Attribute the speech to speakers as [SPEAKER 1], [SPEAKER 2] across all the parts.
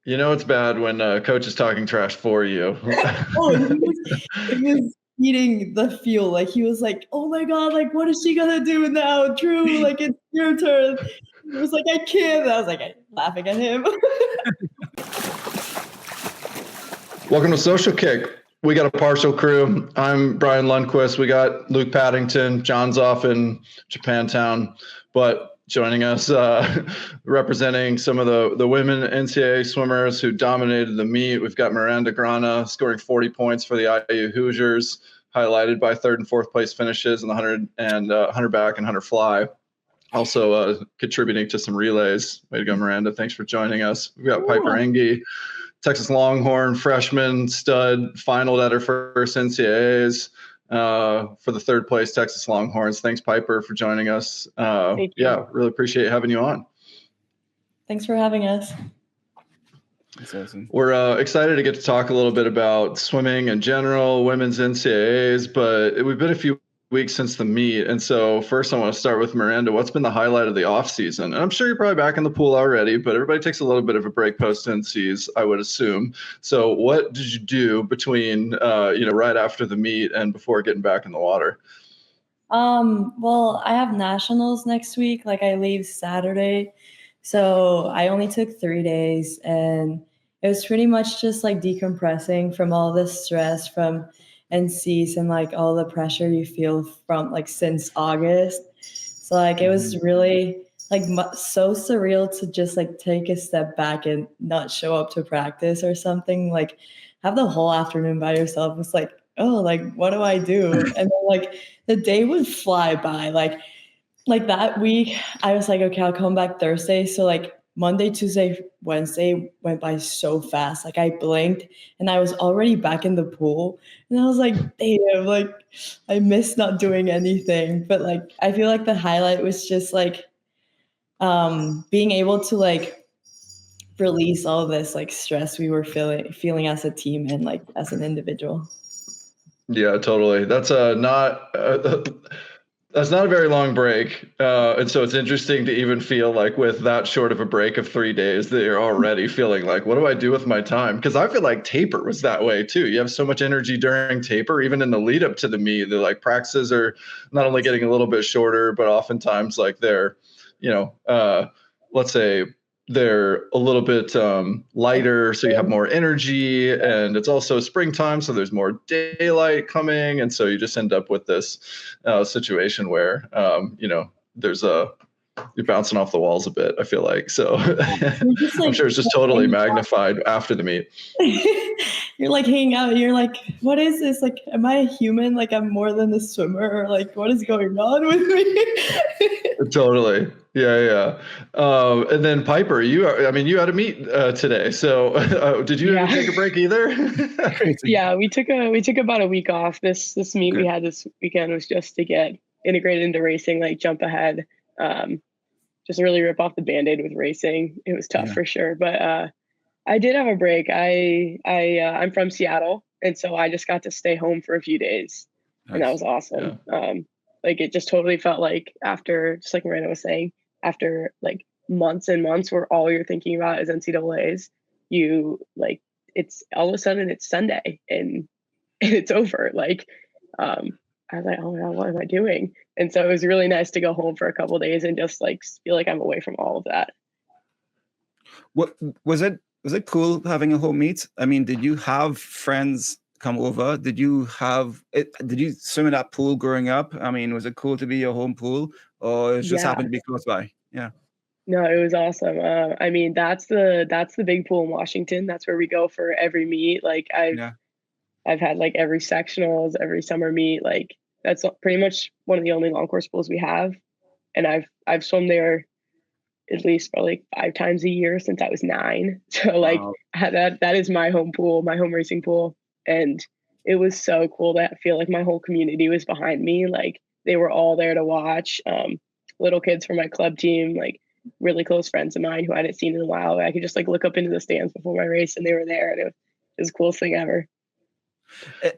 [SPEAKER 1] You know it's bad when coach is talking trash for you.
[SPEAKER 2] Oh, it was eating the fuel. Like he was like, "Oh my god, like what is she gonna do now, Drew? Like it's your turn." He was like, "I can't." And I was like, laughing at him.
[SPEAKER 1] Welcome to Social Kick. We got a partial crew. I'm Brian Lundquist. We got Luke Paddington. John's off in Japantown, but joining us, representing some of the women NCAA swimmers who dominated the meet. We've got Miranda Grana scoring 40 points for the IU Hoosiers, highlighted by third and fourth place finishes in the 100 and 100 back and 100 fly. Also contributing to some relays. Way to go, Miranda. Thanks for joining us. We've got Piper Enge, Texas Longhorn freshman stud, finaled at her first NCAAs for the third place Texas Longhorns. Thanks, Piper, for joining us.
[SPEAKER 3] Thank you.
[SPEAKER 1] Yeah, really appreciate having you on.
[SPEAKER 2] Thanks for having us.
[SPEAKER 4] That's awesome.
[SPEAKER 1] We're excited to get to talk a little bit about swimming in general, women's NCAAs, but we've been a few weeks since the meet. And so first I want to start with Miranda. What's been the highlight of the off season? And I'm sure you're probably back in the pool already, but everybody takes a little bit of a break post NCs, I would assume. So what did you do between, right after the meet and before getting back in the water?
[SPEAKER 2] Well, I have nationals next week. Like I leave Saturday. So I only took 3 days and it was pretty much just like decompressing from all the stress from NCs and like all the pressure you feel from like since August. So like it was really like so surreal to just like take a step back and not show up to practice or something. Like have the whole afternoon by yourself. It's like, oh, like what do I do? And then like the day would fly by. Like that week, I was like, okay, I'll come back Thursday. So like Monday, Tuesday, Wednesday went by so fast. Like I blinked and I was already back in the pool. And I was like, damn, like I missed not doing anything. But like I feel like the highlight was just like being able to like release all this like stress we were feeling as a team and like as an individual.
[SPEAKER 1] Yeah, totally. That's that's not a very long break. And so it's interesting to even feel like with that short of a break of 3 days that you're already feeling like, what do I do with my time? Because I feel like taper was that way too. You have so much energy during taper, even in the lead up to the meet. The like practices are not only getting a little bit shorter, but oftentimes like they're, let's say they're a little bit lighter, so you have more energy, and it's also springtime, so there's more daylight coming, and so you just end up with this situation where you're bouncing off the walls a bit, I feel like. So
[SPEAKER 2] Just, like,
[SPEAKER 1] I'm sure it's just totally magnified after the meet.
[SPEAKER 2] You're like hanging out, you're like, what is this? Like, am I a human? Like I'm more than a swimmer, or like what is going on with me?
[SPEAKER 1] Totally. Yeah. And then Piper, you had a meet today. So did you take a break either?
[SPEAKER 3] Yeah, we took about a week off. This meet we had this weekend was just to get integrated into racing, like jump ahead. Just really rip off the Band-Aid with racing. It was tough for sure. But I did have a break. I'm from Seattle, and so I just got to stay home for a few days. Nice. And that was awesome. Yeah. Like it just totally felt like after, just like Miranda was saying, after like months and months where all you're thinking about is NCAAs, it's all of a sudden it's Sunday and it's over. Like, I was like, oh my God, what am I doing? And so it was really nice to go home for a couple of days and just like feel like I'm away from all of that.
[SPEAKER 4] What was it cool having a home meet? I mean, did you have friends come over? Did you swim in that pool growing up? I mean, was it cool to be your home pool, or it just happened to be close by? Yeah.
[SPEAKER 3] No, it was awesome. I mean, that's the big pool in Washington. That's where we go for every meet. Like I've had like every sectionals, every summer meet. Like that's pretty much one of the only long course pools we have. And I've swum there at least probably 5 times a year since I was 9. So like that is my home pool, my home racing pool. And it was so cool to feel like my whole community was behind me. Like they were all there to watch. Little kids from my club team, like really close friends of mine who I hadn't seen in a while. I could just like look up into the stands before my race and they were there, and it was the coolest thing ever.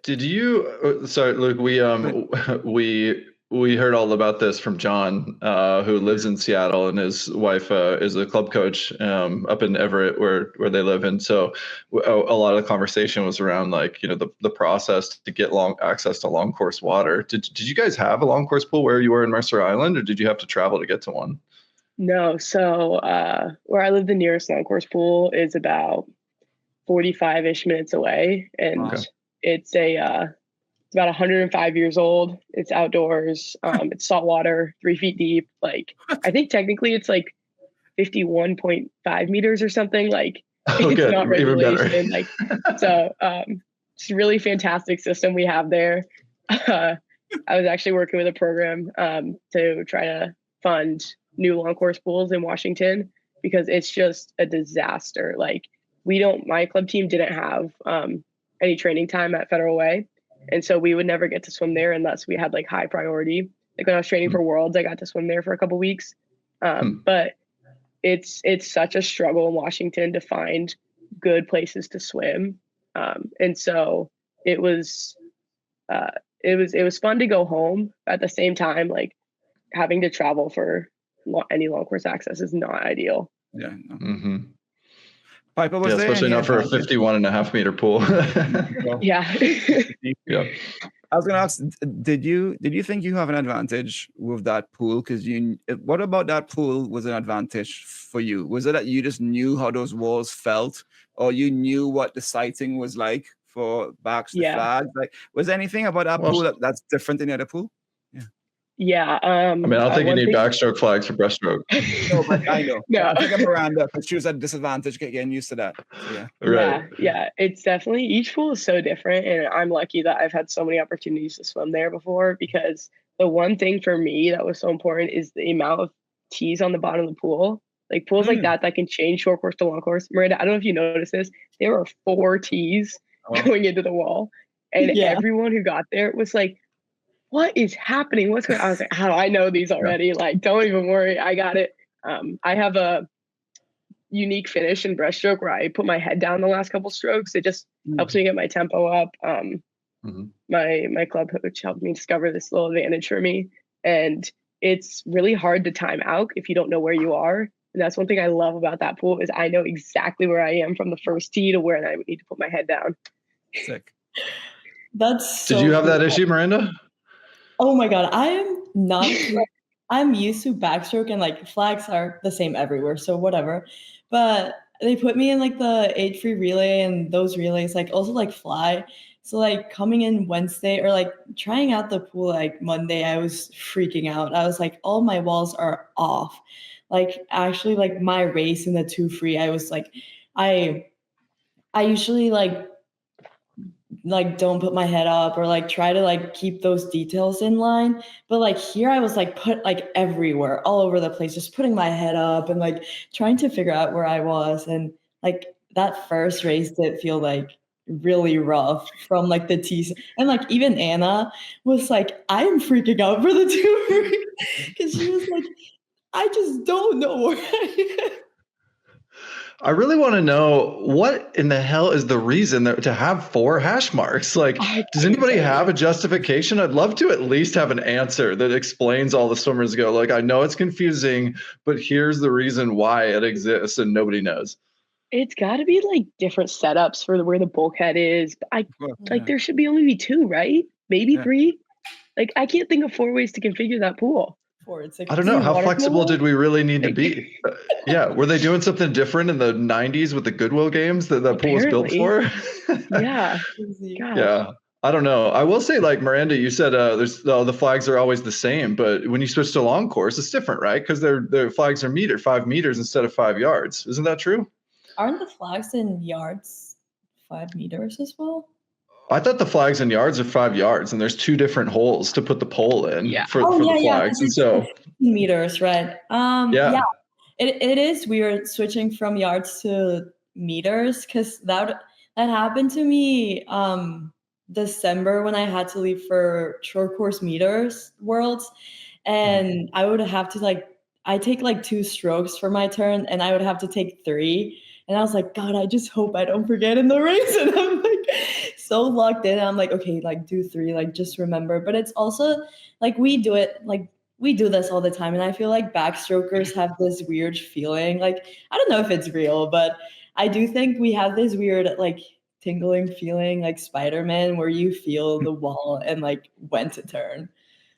[SPEAKER 1] Did you? Sorry, Luke. We we heard all about this from John, who lives in Seattle, and his wife is a club coach up in Everett, where they live. And so a lot of the conversation was around like, you know, the process to get access to long course water. Did you guys have a long course pool where you were in Mercer Island, or did you have to travel to get to one?
[SPEAKER 3] No. So where I live, the nearest long course pool is about 45-ish minutes away. And it's about 105 years old. It's outdoors. It's saltwater, 3 feet deep. Like, I think technically it's like 51.5 meters or something. Like, it's not regulation. Like, so it's a really fantastic system we have there. I was actually working with a program to try to fund new long course pools in Washington, because it's just a disaster. Like, my club team didn't have any training time at Federal Way. And so we would never get to swim there unless we had like high priority. Like when I was training for Worlds, I got to swim there for a couple weeks. But it's such a struggle in Washington to find good places to swim. And so it was fun to go home. At the same time, like, having to travel for any long course access is not ideal.
[SPEAKER 4] Yeah. No.
[SPEAKER 1] Mm-hmm.
[SPEAKER 4] Piper, was there
[SPEAKER 1] especially not for a 51.5 meter pool.
[SPEAKER 3] Yeah.
[SPEAKER 1] Yeah.
[SPEAKER 4] I was going to ask, did you think you have an advantage with that pool? Because what about that pool was an advantage for you? Was it that you just knew how those walls felt, or you knew what the sighting was like for backs to flags? Like, was there anything about that pool that's different than the other pool?
[SPEAKER 3] Yeah.
[SPEAKER 1] I mean, I don't think you need backstroke flags for breaststroke.
[SPEAKER 4] No, but I know.
[SPEAKER 3] No.
[SPEAKER 4] I think of Miranda, but she was at a disadvantage getting used to that. So, yeah.
[SPEAKER 1] Right.
[SPEAKER 3] Yeah. It's definitely, each pool is so different. And I'm lucky that I've had so many opportunities to swim there before, because the one thing for me that was so important is the amount of tees on the bottom of the pool. Like pools like that can change short course to long course. Miranda, I don't know if you noticed this. There were 4 tees going into the wall. And everyone who got there was like, what is happening? What's going on? I was like, how I know these already. Like, don't even worry. I got it. I have a unique finish in breaststroke where I put my head down the last couple strokes. It just helps me get my tempo up. My club coach helped me discover this little advantage for me. And it's really hard to time out if you don't know where you are. And that's one thing I love about that pool is I know exactly where I am from the first tee to where I would need to put my head down.
[SPEAKER 4] Sick.
[SPEAKER 2] That's so
[SPEAKER 1] Did you have
[SPEAKER 2] cool.
[SPEAKER 1] that issue, Miranda?
[SPEAKER 2] Oh my God, I am not. I'm used to backstroke, and like flags are the same everywhere, so whatever. But they put me in like the 8 free relay and those relays, like also like fly. So like coming in Wednesday or like trying out the pool like Monday, I was freaking out. I was like, all my walls are off. Like actually, like my race in the 2 free, I was like, I usually like don't put my head up or like try to like keep those details in line, but like here I was like put like everywhere, all over the place, just putting my head up and like trying to figure out where I was. And like that first race did feel like really rough from like the tees, and like even Anna was like, I'm freaking out for the 2 because she was like, I just don't know where I am.
[SPEAKER 1] I really want to know what in the hell is the reason to have 4 hash marks? Like, does anybody have a justification? I'd love to at least have an answer that explains all the swimmers go, like, I know it's confusing, but here's the reason why it exists and nobody knows.
[SPEAKER 3] It's got to be like different setups for where the bulkhead is. There should be only 2, right? Maybe 3. Like, I can't think of 4 ways to configure that pool.
[SPEAKER 1] I don't know. How flexible did we really need to be? Yeah. Were they doing something different in the 90s with the Goodwill games that pool was built for?
[SPEAKER 3] Yeah.
[SPEAKER 1] Yeah. I don't know. I will say, like, Miranda, you said the flags are always the same, but when you switch to long course, it's different, right? Because their flags are 5 meters instead of 5 yards. Isn't that true?
[SPEAKER 2] Aren't the flags in yards 5 meters as well?
[SPEAKER 1] I thought the flags in yards are 5 yards, and there's 2 different holes to put the pole in for the flags. And so
[SPEAKER 2] meters, right? It is weird switching from yards to meters, because that happened to me December when I had to leave for short course meters worlds, and I would have to I take 2 strokes for my turn, and I would have to take 3. And I was like, God, I just hope I don't forget in the race. And I'm like, so locked in. I'm like, okay, like do 3, like just remember. But it's also like we do this all the time. And I feel like backstrokers have this weird feeling. Like, I don't know if it's real, but I do think we have this weird like tingling feeling like Spider-Man where you feel the wall and like when to turn.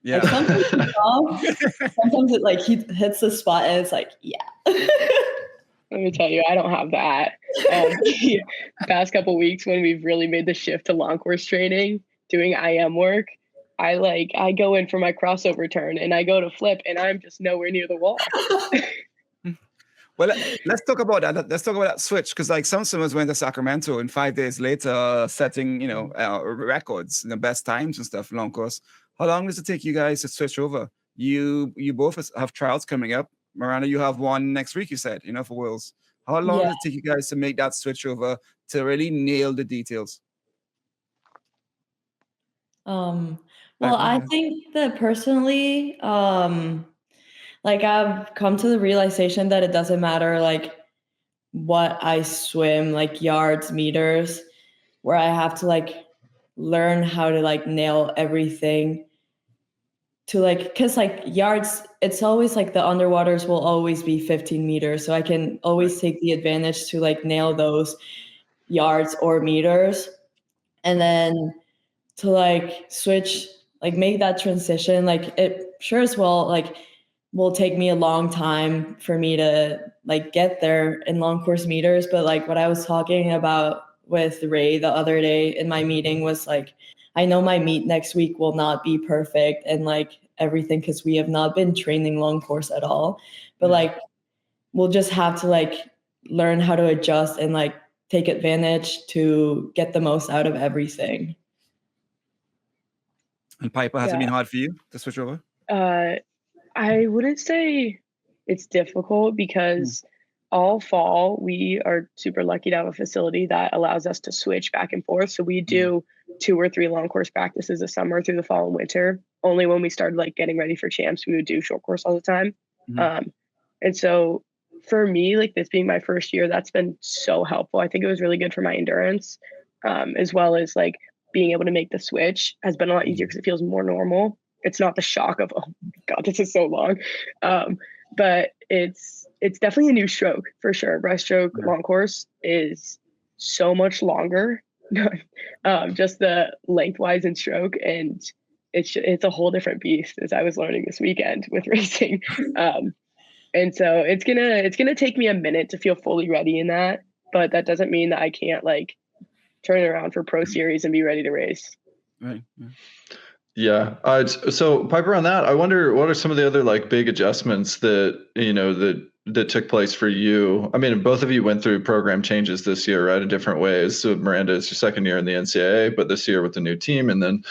[SPEAKER 4] Yeah.
[SPEAKER 2] Like sometimes it's off, sometimes it like he hits the spot and it's like, yeah.
[SPEAKER 3] Let me tell you, I don't have that. The past couple of weeks when we've really made the shift to long course training, doing IM work, I go in for my crossover turn and I go to flip and I'm just nowhere near the wall.
[SPEAKER 4] Well, let's talk about that. Let's talk about that switch, because like some swimmers went to Sacramento and 5 days later setting, records, best times and stuff, long course. How long does it take you guys to switch over? You both have trials coming up. Miranda, you have one next week, you said, for Worlds. How long does it take you guys to make that switch over to really nail the details?
[SPEAKER 2] Well, I think that personally, like I've come to the realization that it doesn't matter like what I swim, like yards, meters, where I have to like learn how to like nail everything to like, because like yards, it's always like the underwaters will always be 15 meters. So I can always take the advantage to like nail those yards or meters. And then to like switch, like make that transition, like it sure as well, like will take me a long time for me to like get there in long course meters. But like what I was talking about with Ray the other day in my meeting was like, I know my meet next week will not be perfect and like everything, because we have not been training long course at all. But like we'll just have to like learn how to adjust and like take advantage to get the most out of everything.
[SPEAKER 4] And Piper, has it been hard for you to switch over?
[SPEAKER 3] I wouldn't say it's difficult because all fall we are super lucky to have a facility that allows us to switch back and forth. So we do 2 or 3 long course practices a summer through the fall and winter. Only when we started like getting ready for champs, we would do short course all the time. And so for me, like this being my first year, that's been so helpful. I think it was really good for my endurance, as well as like being able to make the switch has been a lot easier because it feels more normal. It's not the shock of, oh my God, this is so long. But it's definitely a new stroke for sure. Breaststroke long course is so much longer, just the lengthwise in stroke. And it's a whole different beast, as I was learning this weekend with racing. And so it's gonna take me a minute to feel fully ready in that, but that doesn't mean that I can't like turn it around for pro series and be ready to race.
[SPEAKER 4] Right.
[SPEAKER 1] Yeah. So Piper, on that, I wonder what are some of the other like big adjustments that that took place for you? I mean, both of you went through program changes this year, right, in different ways. So Miranda, it's your second year in the NCAA, but this year with the new team, and then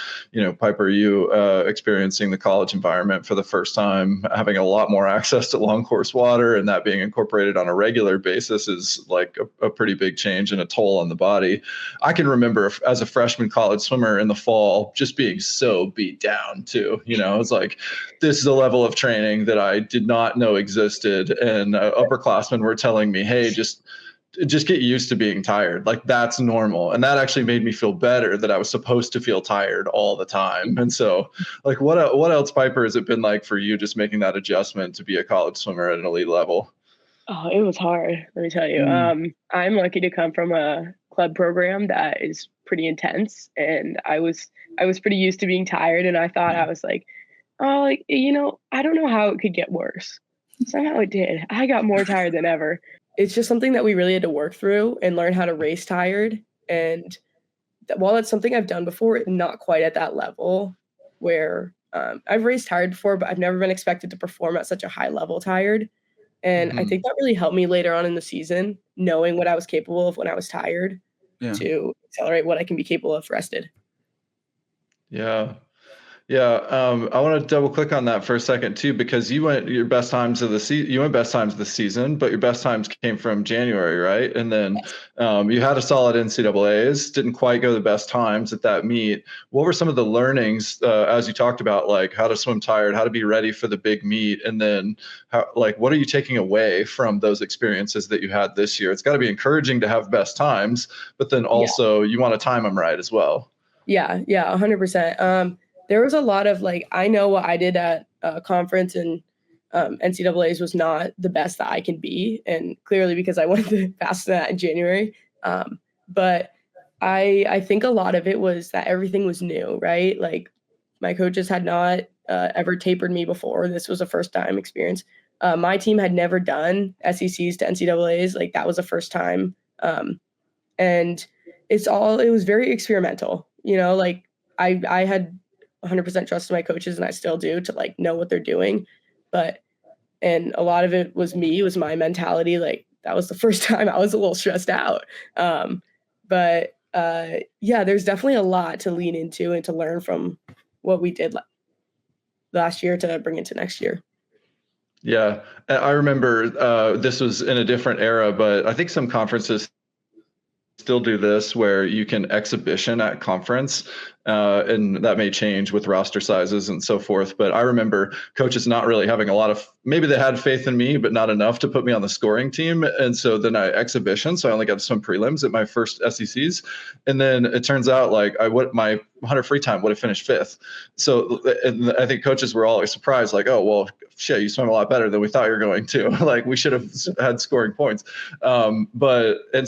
[SPEAKER 1] Piper, you experiencing the college environment for the first time, having a lot more access to long course water, and that being incorporated on a regular basis is like a pretty big change and a toll on the body. I can remember as a freshman college swimmer in the fall just being so beat down too. It's like, this is a level of training that I did not know existed, and upperclassmen were telling me, hey, just get used to being tired. Like that's normal. And that actually made me feel better that I was supposed to feel tired all the time. And so like, what else, Piper, has it been like for you just making that adjustment to be a college swimmer at an elite level?
[SPEAKER 3] Oh, it was hard. Let me tell you. I'm lucky to come from a club program that is pretty intense, and I was pretty used to being tired, and I thought I was like, oh, like, I don't know how it could get worse. Somehow it did. I got more tired than ever. It's just something that we really had to work through and learn how to race tired. And while it's something I've done before, not quite at that level where I've raced tired before, but I've never been expected to perform at such a high level tired. And I think that really helped me later on in the season, knowing what I was capable of when I was tired to accelerate what I can be capable of rested.
[SPEAKER 1] Yeah. Yeah, I want to double click on that for a second too, because you went your best times of the season. You went best times of the season, but your best times came from January, right? And then you had a solid NCAAs. Didn't quite go the best times at that meet. What were some of the learnings as you talked about, like how to swim tired, how to be ready for the big meet, and then how, like, what are you taking away from those experiences that you had this year? It's got to be encouraging to have best times, but then also you want to time them right as well.
[SPEAKER 3] Yeah, 100%. There was a lot of like, I know what I did at conference and NCAAs was not the best that I can be, and clearly because I went faster than that in January. But I think a lot of it was that everything was new, right? Like my coaches had not ever tapered me before. This was a first time experience. My team had never done SECs to NCAAs. Like that was the first time. And it was very experimental, like I had 100% trust in my coaches and I still do to like know what they're doing. And a lot of it was my mentality. Like that was the first time I was a little stressed out. But there's definitely a lot to lean into and to learn from what we did last year to bring into next year.
[SPEAKER 1] Yeah, I remember this was in a different era, but I think some conferences still do this where you can exhibition at conference, and that may change with roster sizes and so forth. But I remember coaches not really having a lot of, maybe they had faith in me, but not enough to put me on the scoring team. And so then I exhibition. So I only got to swim prelims at my first SECs. And then it turns out like my 100 free time would have finished fifth. So and I think coaches were always surprised, like, oh, well, shit, you swim a lot better than we thought you were going to. Like we should have had scoring points. And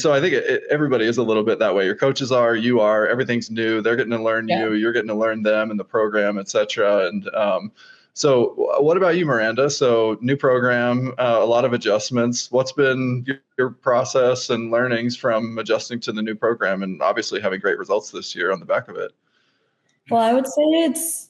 [SPEAKER 1] so I think everybody is a little bit that way. Your coaches are, you are, everything's new. They're getting to learn you, you're getting to learn them and the program, et cetera. And so what about you, Miranda? So new program, a lot of adjustments. What's been your process and learnings from adjusting to the new program and obviously having great results this year on the back of it?
[SPEAKER 2] Well, I would say it's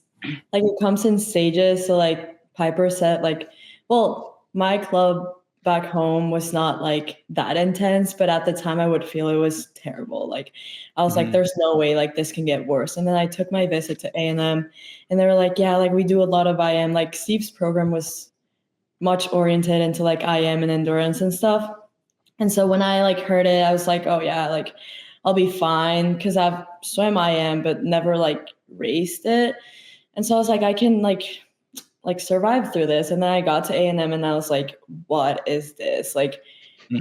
[SPEAKER 2] like it comes in stages. So like Piper said, like, well, my club back home was not like that intense, but at the time I would feel it was terrible. Like I was like, there's no way like this can get worse. And then I took my visit to A&M and they were like, yeah, like we do a lot of IM. Like Steve's program was much oriented into like IM and endurance and stuff. And so when I like heard it, I was like, oh yeah, like I'll be fine because I've swam IM but never like raced it. And so I was like, I can like survive through this. And then I got to A&M and I was like, what is this? Like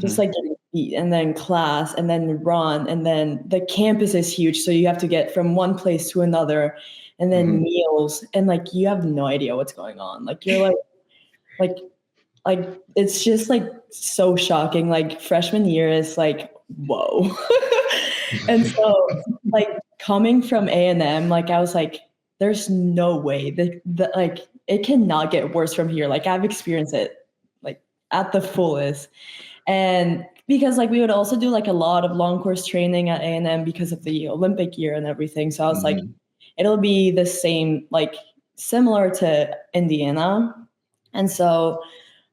[SPEAKER 2] just like getting beat and then class and then run. And then the campus is huge. So you have to get from one place to another and then meals. And like, you have no idea what's going on. Like you're like it's just like so shocking. Like freshman year is like, whoa. And so like coming from A&M, like I was like, there's no way that like it cannot get worse from here. Like I've experienced it like at the fullest. And because like we would also do like a lot of long course training at A&M because of the Olympic year and everything. So I was like, it'll be the same, like similar to Indiana. And so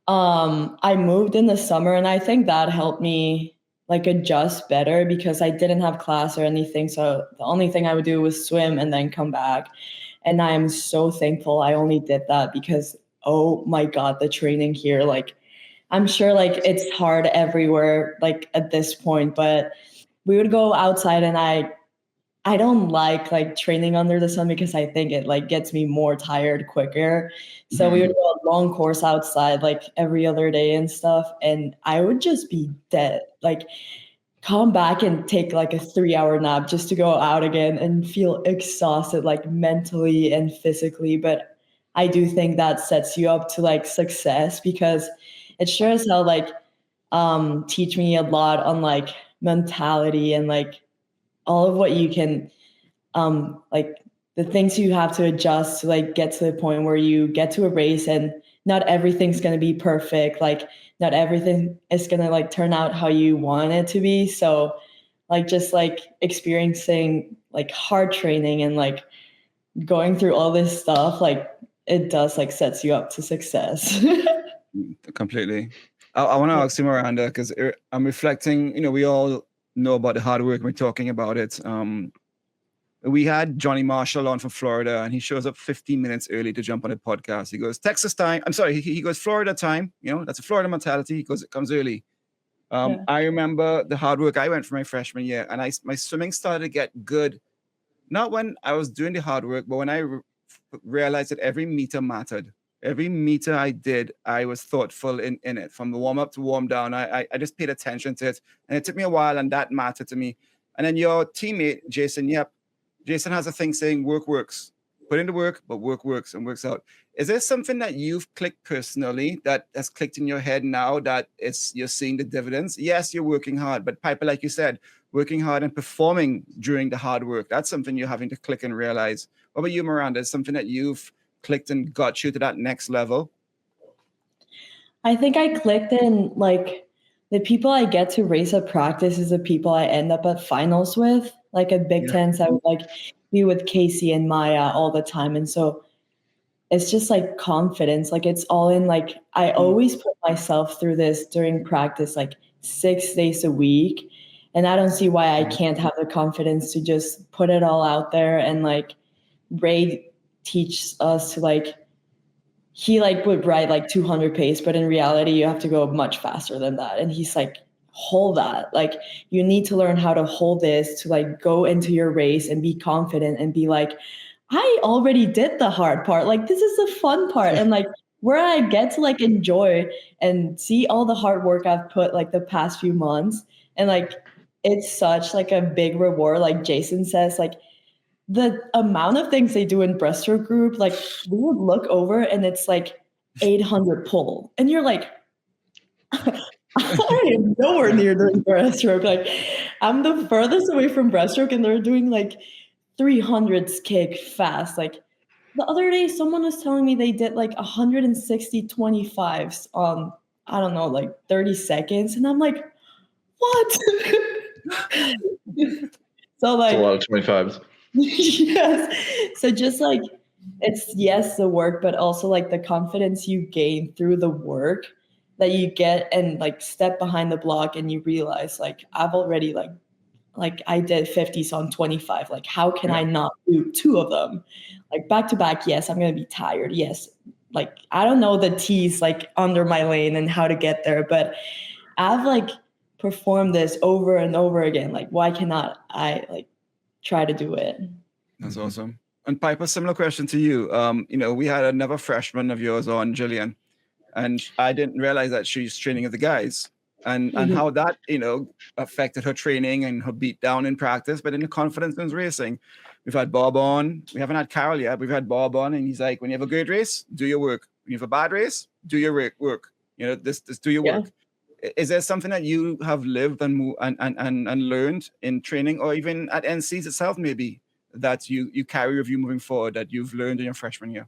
[SPEAKER 2] I moved in the summer and I think that helped me like adjust better because I didn't have class or anything. So the only thing I would do was swim and then come back. And I am so thankful I only did that because, oh my God, the training here, like, I'm sure like it's hard everywhere, like at this point, but we would go outside and I don't like training under the sun because I think it like gets me more tired quicker. So we would go a long course outside like every other day and stuff. And I would just be dead, like come back and take like a 3-hour nap just to go out again and feel exhausted, like mentally and physically. But I do think that sets you up to like success because it sure as hell like teach me a lot on like mentality and like all of what you can like the things you have to adjust to like get to the point where you get to a race and not everything's going to be perfect. Like not everything is going to like turn out how you want it to be. So like just like experiencing like hard training and like going through all this stuff, like it does like sets you up to success.
[SPEAKER 4] Completely. I want to ask you, Miranda, because I'm reflecting, we all know about the hard work. We're talking about it. we had Johnny Marshall on from Florida, and he shows up 15 minutes early to jump on a podcast. He goes, Texas time. I'm sorry, he goes Florida time. That's a Florida mentality. He goes, it comes early. I remember the hard work I went for my freshman year, and my swimming started to get good. Not when I was doing the hard work, but when I realized that every meter mattered. Every meter I did, I was thoughtful in it. From the warm up to warm down, I just paid attention to it. And it took me a while, and that mattered to me. And then your teammate, Jason, Jason has a thing saying work works. Put in the work, but work works and works out. Is there something that you've clicked personally that has clicked in your head now that you're seeing the dividends? Yes, you're working hard, but Piper, like you said, working hard and performing during the hard work, that's something you're having to click and realize. What about you, Miranda? Is something that you've clicked and got you to that next level?
[SPEAKER 2] I think I clicked in, like, the people I get to race at practice is the people I end up at finals with. Like at Big Tens, I would like be with Casey and Maya all the time. And so it's just like confidence. Like it's all in, like, I always put myself through this during practice, like 6 days a week. And I don't see why I can't have the confidence to just put it all out there. And like Ray teaches us to like, he like would ride like 200 pace, but in reality, you have to go much faster than that. And he's like, hold that. Like you need to learn how to hold this to like go into your race and be confident and be like, I already did the hard part. Like this is the fun part. And like where I get to like enjoy and see all the hard work I've put like the past few months. And like, it's such like a big reward. Like Jason says, like the amount of things they do in breaststroke group, like we would look over and it's like 800 pull. And you're like, I am nowhere near doing breaststroke. Like I'm the furthest away from breaststroke and they're doing like 300s kick fast. Like the other day, someone was telling me they did like 160 25s on, I don't know, like 30 seconds. And I'm like, what? So like,
[SPEAKER 1] it's a lot of 25s.
[SPEAKER 2] Yes. So just like, it's yes, the work, but also like the confidence you gain through the work that you get and like step behind the block and you realize like, I've already like I did 50s on 25. Like, how can I not do 2 of them? Like back to back. Yes, I'm going to be tired. Yes. Like, I don't know the T's like under my lane and how to get there, but I've like performed this over and over again. Like, why cannot I like try to do it?
[SPEAKER 4] That's awesome. And Piper, similar question to you. We had another freshman of yours on, Jillian, and I didn't realize that she's training with the guys. And how that, affected her training and her beat down in practice, but in the confidence in racing. We've had Bob on. We haven't had Carol yet. We've had Bob on, and he's like, when you have a good race, do your work. When you have a bad race, do your work. This do your work. Is there something that you have lived and learned in training, or even at NCs itself, maybe, that you carry with you moving forward that you've learned in your freshman year?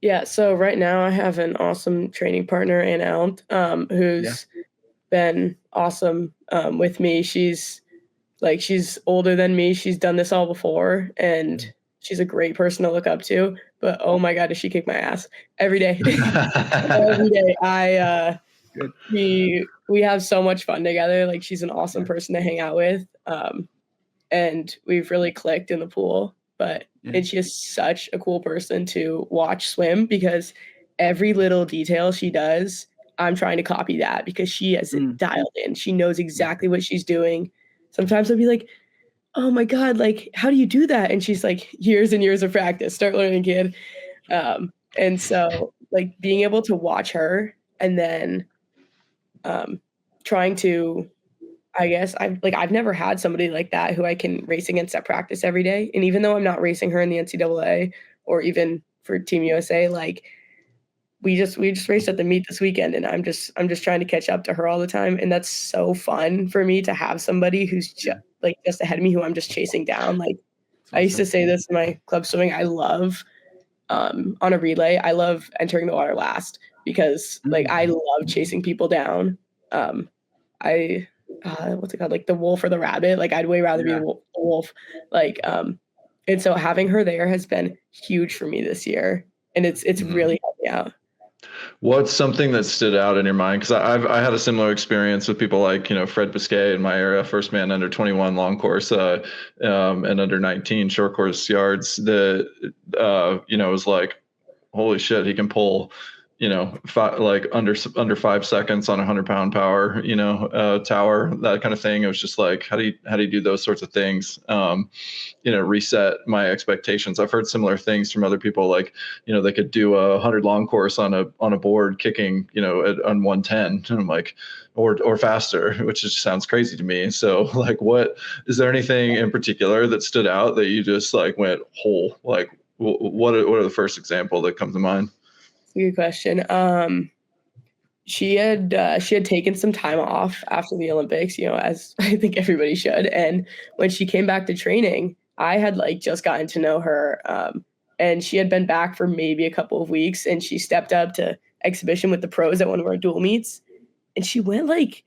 [SPEAKER 3] Yeah. So right now I have an awesome training partner, Anna Elm, who's been awesome with me. She's older than me. She's done this all before, and she's a great person to look up to. But oh my God, does she kick my ass every day? Every day. We have so much fun together. Like she's an awesome person to hang out with. And we've really clicked in the pool. But it's just such a cool person to watch swim because every little detail she does, I'm trying to copy that because she has it dialed in. She knows exactly what she's doing. Sometimes I'll be like, oh my God, like, how do you do that? And she's like, years and years of practice, start learning, kid. And so like being able to watch her and then trying to, I guess I've never had somebody like that who I can race against at practice every day. And even though I'm not racing her in the NCAA or even for Team USA, like we just raced at the meet this weekend, and I'm just trying to catch up to her all the time. And that's so fun for me to have somebody who's just ahead of me who I'm just chasing down. Like I used to say this in my club swimming. I love on a relay, I love entering the water last because like I love chasing people down. What's it called? Like the wolf or the rabbit. Like I'd way rather be the wolf. Like and so having her there has been huge for me this year, and it's really helped me out.
[SPEAKER 1] What's something that stood out in your mind? Because I had a similar experience with people like, Fred Biscay in my era, first man under 21 long course, and under 19 short course yards. It was like, holy shit, he can pull, under 5 seconds on 100-pound power, tower, that kind of thing. It was just like, how do you do those sorts of things? Reset my expectations. I've heard similar things from other people, like, they could do a 100 long course on a board kicking, on 110, and I'm like, or faster, which just sounds crazy to me. So like, what is there anything in particular that stood out that you just like went whole? Like, what are the first example that comes to mind?
[SPEAKER 3] That's a good question. She had taken some time off after the Olympics, as I think everybody should. And when she came back to training, I had like just gotten to know her, and she had been back for maybe a couple of weeks, and she stepped up to exhibition with the pros at one of our dual meets, and she went like,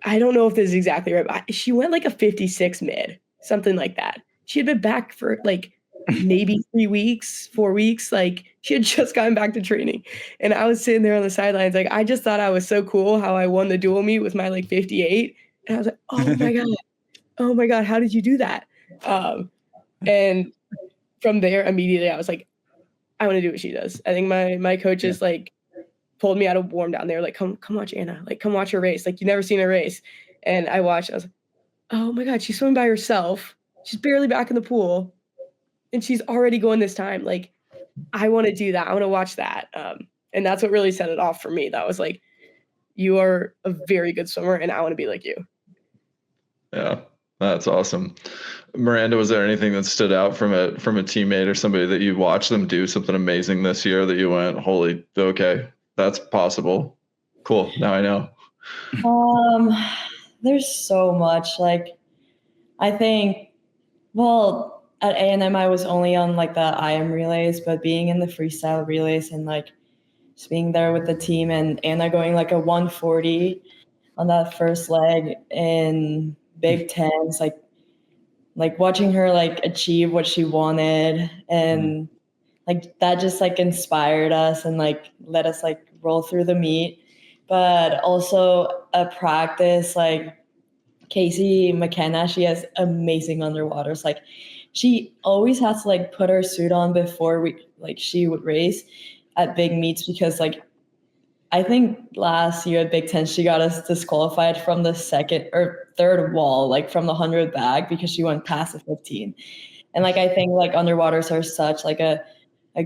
[SPEAKER 3] I don't know if this is exactly right, but she went like a 56 mid, something like that. She had been back for like maybe 3 weeks, 4 weeks. Like she had just gotten back to training. And I was sitting there on the sidelines. Like, I just thought I was so cool how I won the dual meet with my like 58. And I was like, oh my God, how did you do that? And from there, immediately I was like, I want to do what she does. I think my coaches like pulled me out of warm down. They were like, come watch Anna. Like, come watch her race. Like, you never seen her race. And I watched. I was like, oh my God, she's swimming by herself. She's barely back in the pool. And she's already going this time. Like, I want to do that. I want to watch that. And that's what really set it off for me. That was like, you are a very good swimmer, and I want to be like you.
[SPEAKER 1] Yeah, that's awesome. Miranda, was there anything that stood out from a teammate or somebody that you watched them do something amazing this year that you went, holy, okay, that's possible. Cool. Now I know.
[SPEAKER 2] There's so much. Like, I think, well, at A&M, I was only on like the IM relays, but being in the freestyle relays and like just being there with the team, and Anna going like a 140 on that first leg in Big Tens, like watching her like achieve what she wanted, and like that just like inspired us and like let us like roll through the meet. But also a practice, like Casey McKenna, she has amazing underwaters. Like, she always has to like put her suit on before she would race at big meets, because like I think last year at Big Ten she got us disqualified from the second or third wall, like from the 100 bag, because she went past the 15. And like I think like underwaters are such like a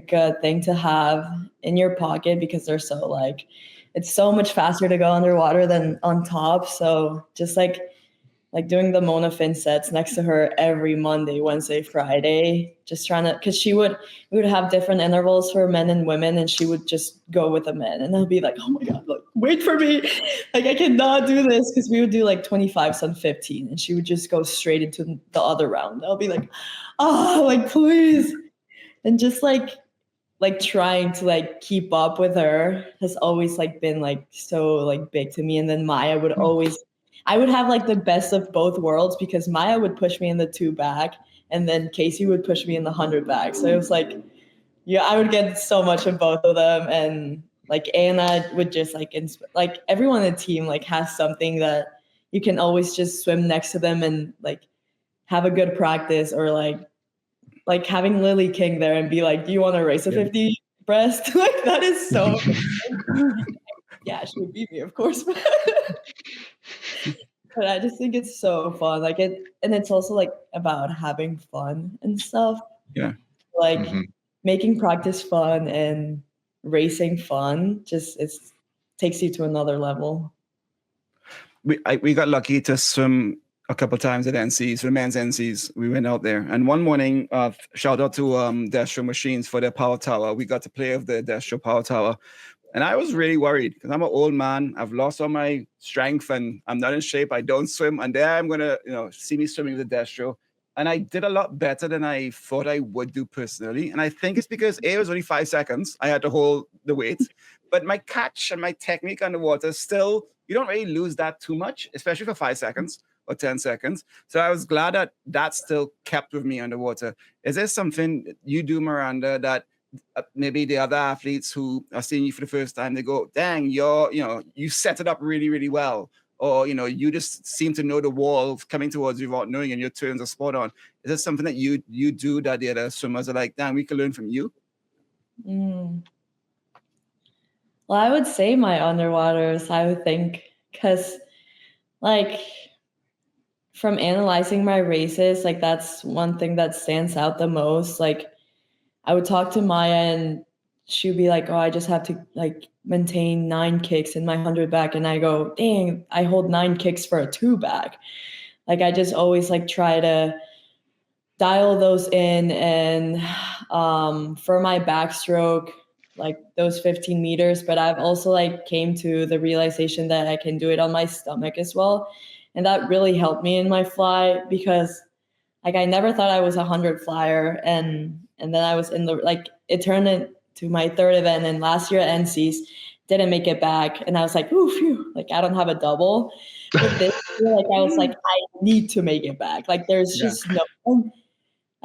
[SPEAKER 2] good thing to have in your pocket, because they're so like, it's so much faster to go underwater than on top. So just like doing the Mona Fin sets next to her every Monday, Wednesday, Friday, just trying to, because we would have different intervals for men and women, and she would just go with the men, and I'll be like, oh my God, like, wait for me. Like, I cannot do this, because we would do like 25s on 15, and she would just go straight into the other round. I'll be like, oh, like, please. And just like trying to like keep up with her has always like been like so like big to me. And then Maya would always, I would have like the best of both worlds, because Maya would push me in the 2 bag, and then Casey would push me in the 100 bag. So it was like, yeah, I would get so much of both of them. And like Anna would just like, like everyone in the team like has something that you can always just swim next to them and like have a good practice, or like having Lily King there and be like, do you want to race a 50 breast? Like, that is so, yeah, she would beat me, of course. But I just think it's so fun. Like it, and it's also like about having fun and stuff.
[SPEAKER 4] Yeah.
[SPEAKER 2] Like making practice fun and racing fun, just it takes you to another level.
[SPEAKER 4] We got lucky to swim a couple times at NCs, for men's NCs. We went out there, and one morning, shout out to Destro Machines for their power tower. We got to play with the Destro power tower, and I was really worried, because I'm an old man. I've lost all my strength, and I'm not in shape. I don't swim, and there I'm gonna, see me swimming with the Destro, and I did a lot better than I thought I would do personally. And I think it's because it was only 5 seconds. I had to hold the weight, but my catch and my technique underwater still, you don't really lose that too much, especially for 5 seconds or 10 seconds. So I was glad that still kept with me underwater. Is there something you do, Miranda, that maybe the other athletes who are seeing you for the first time, they go, dang, you set it up really, really well. Or, you just seem to know the wall coming towards you without knowing, and your turns are spot on. Is that something that you do that the other swimmers are like, damn, we can learn from you?
[SPEAKER 2] Well, I would say my underwaters, I would think, because like from analyzing my races, like that's one thing that stands out the most. Like I would talk to Maya and she'd be like, oh, I just have to like maintain 9 kicks in my 100 back. And I go, dang, I hold 9 kicks for a 2 back. Like I just always like try to dial those in. And for my backstroke, like those 15 meters, but I've also like came to the realization that I can do it on my stomach as well. And that really helped me in my fly, because like I never thought I was a 100 flyer. And then I was in the, like it turned into my 3rd event, and last year at NC's didn't make it back. And I was like, ooh, phew, like I don't have a double. But this year, like I was like, I need to make it back. Like there's just no,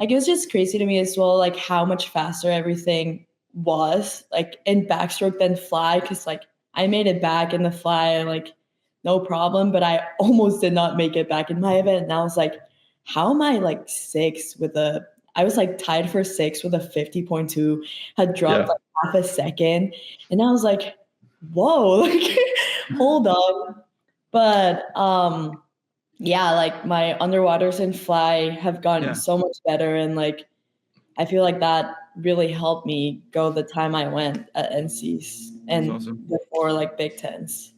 [SPEAKER 2] like it was just crazy to me as well, like how much faster everything was like in backstroke than fly. Cause like I made it back in the fly, like no problem, but I almost did not make it back in my event. And I was like, how am I like 6 with I was like tied for 6 with a 50.2, had dropped like half a second. And I was like, whoa, like hold on. But yeah, like my underwaters and fly have gotten so much better. And like, I feel like that really helped me go the time I went at NC's and before like Big Tens.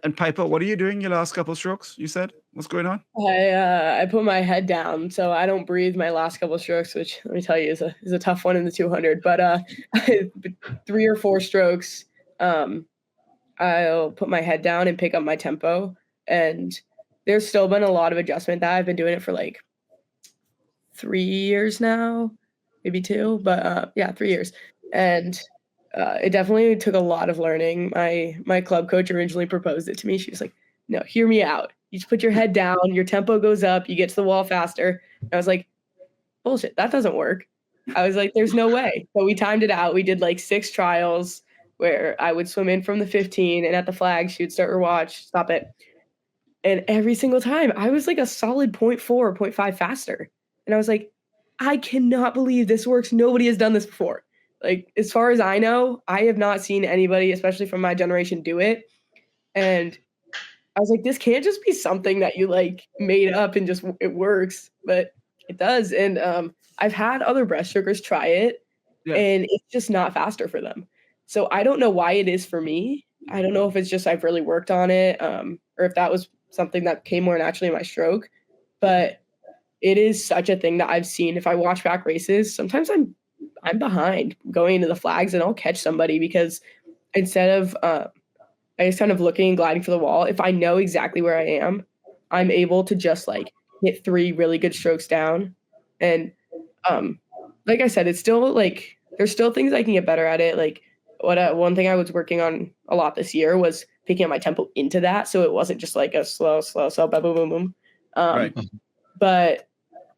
[SPEAKER 4] And Piper, what are you doing your last couple strokes? You said, what's going on?
[SPEAKER 3] I put my head down, so I don't breathe my last couple strokes, which let me tell you is a tough one in the 200. But 3 or 4 strokes, I'll put my head down and pick up my tempo. And there's still been a lot of adjustment. That I've been doing it for like 3 years now, maybe 2, but 3 years. And it definitely took a lot of learning. My club coach originally proposed it to me. She was like, no, hear me out. You just put your head down, your tempo goes up, you get to the wall faster. And I was like, bullshit, that doesn't work. I was like, there's no way. So we timed it out. We did like 6 trials where I would swim in from the 15, and at the flag, she would start her watch, stop it. And every single time I was like a solid 0.4 or 0.5 faster. And I was like, I cannot believe this works. Nobody has done this before. Like, as far as I know, I have not seen anybody, especially from my generation, do it. And I was like, this can't just be something that you like made up and just it works, but it does. And I've had other breaststrokers try it, and it's just not faster for them. So I don't know why it is for me. I don't know if it's just I've really worked on it, or if that was something that came more naturally in my stroke. But it is such a thing that I've seen. If I watch back races, sometimes I'm behind going into the flags, and I'll catch somebody because instead of I just kind of looking and gliding for the wall, if I know exactly where I am, I'm able to just like hit 3 really good strokes down. And like I said, it's still like there's still things I can get better at it. Like one thing I was working on a lot this year was picking up my tempo into that, so it wasn't just like a slow, boom, boom, boom, boom.
[SPEAKER 4] Right.
[SPEAKER 3] But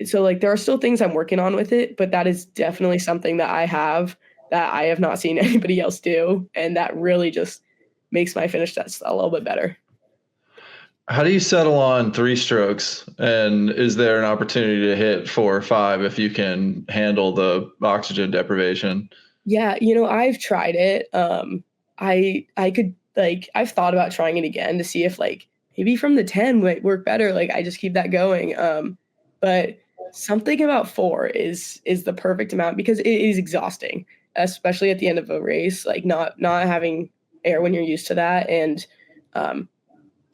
[SPEAKER 3] so like there are still things I'm working on with it, but that is definitely something that I have not seen anybody else do, and that really just makes my finish test a little bit better.
[SPEAKER 1] How do you settle on 3 strokes? And is there an opportunity to hit 4 or 5 if you can handle the oxygen deprivation?
[SPEAKER 3] Yeah, I've tried it. I could like I've thought about trying it again to see if like maybe from the 10 might work better. Like I just keep that going. But something about 4 is the perfect amount because it is exhausting, especially at the end of a race. Like not having air when you're used to that, and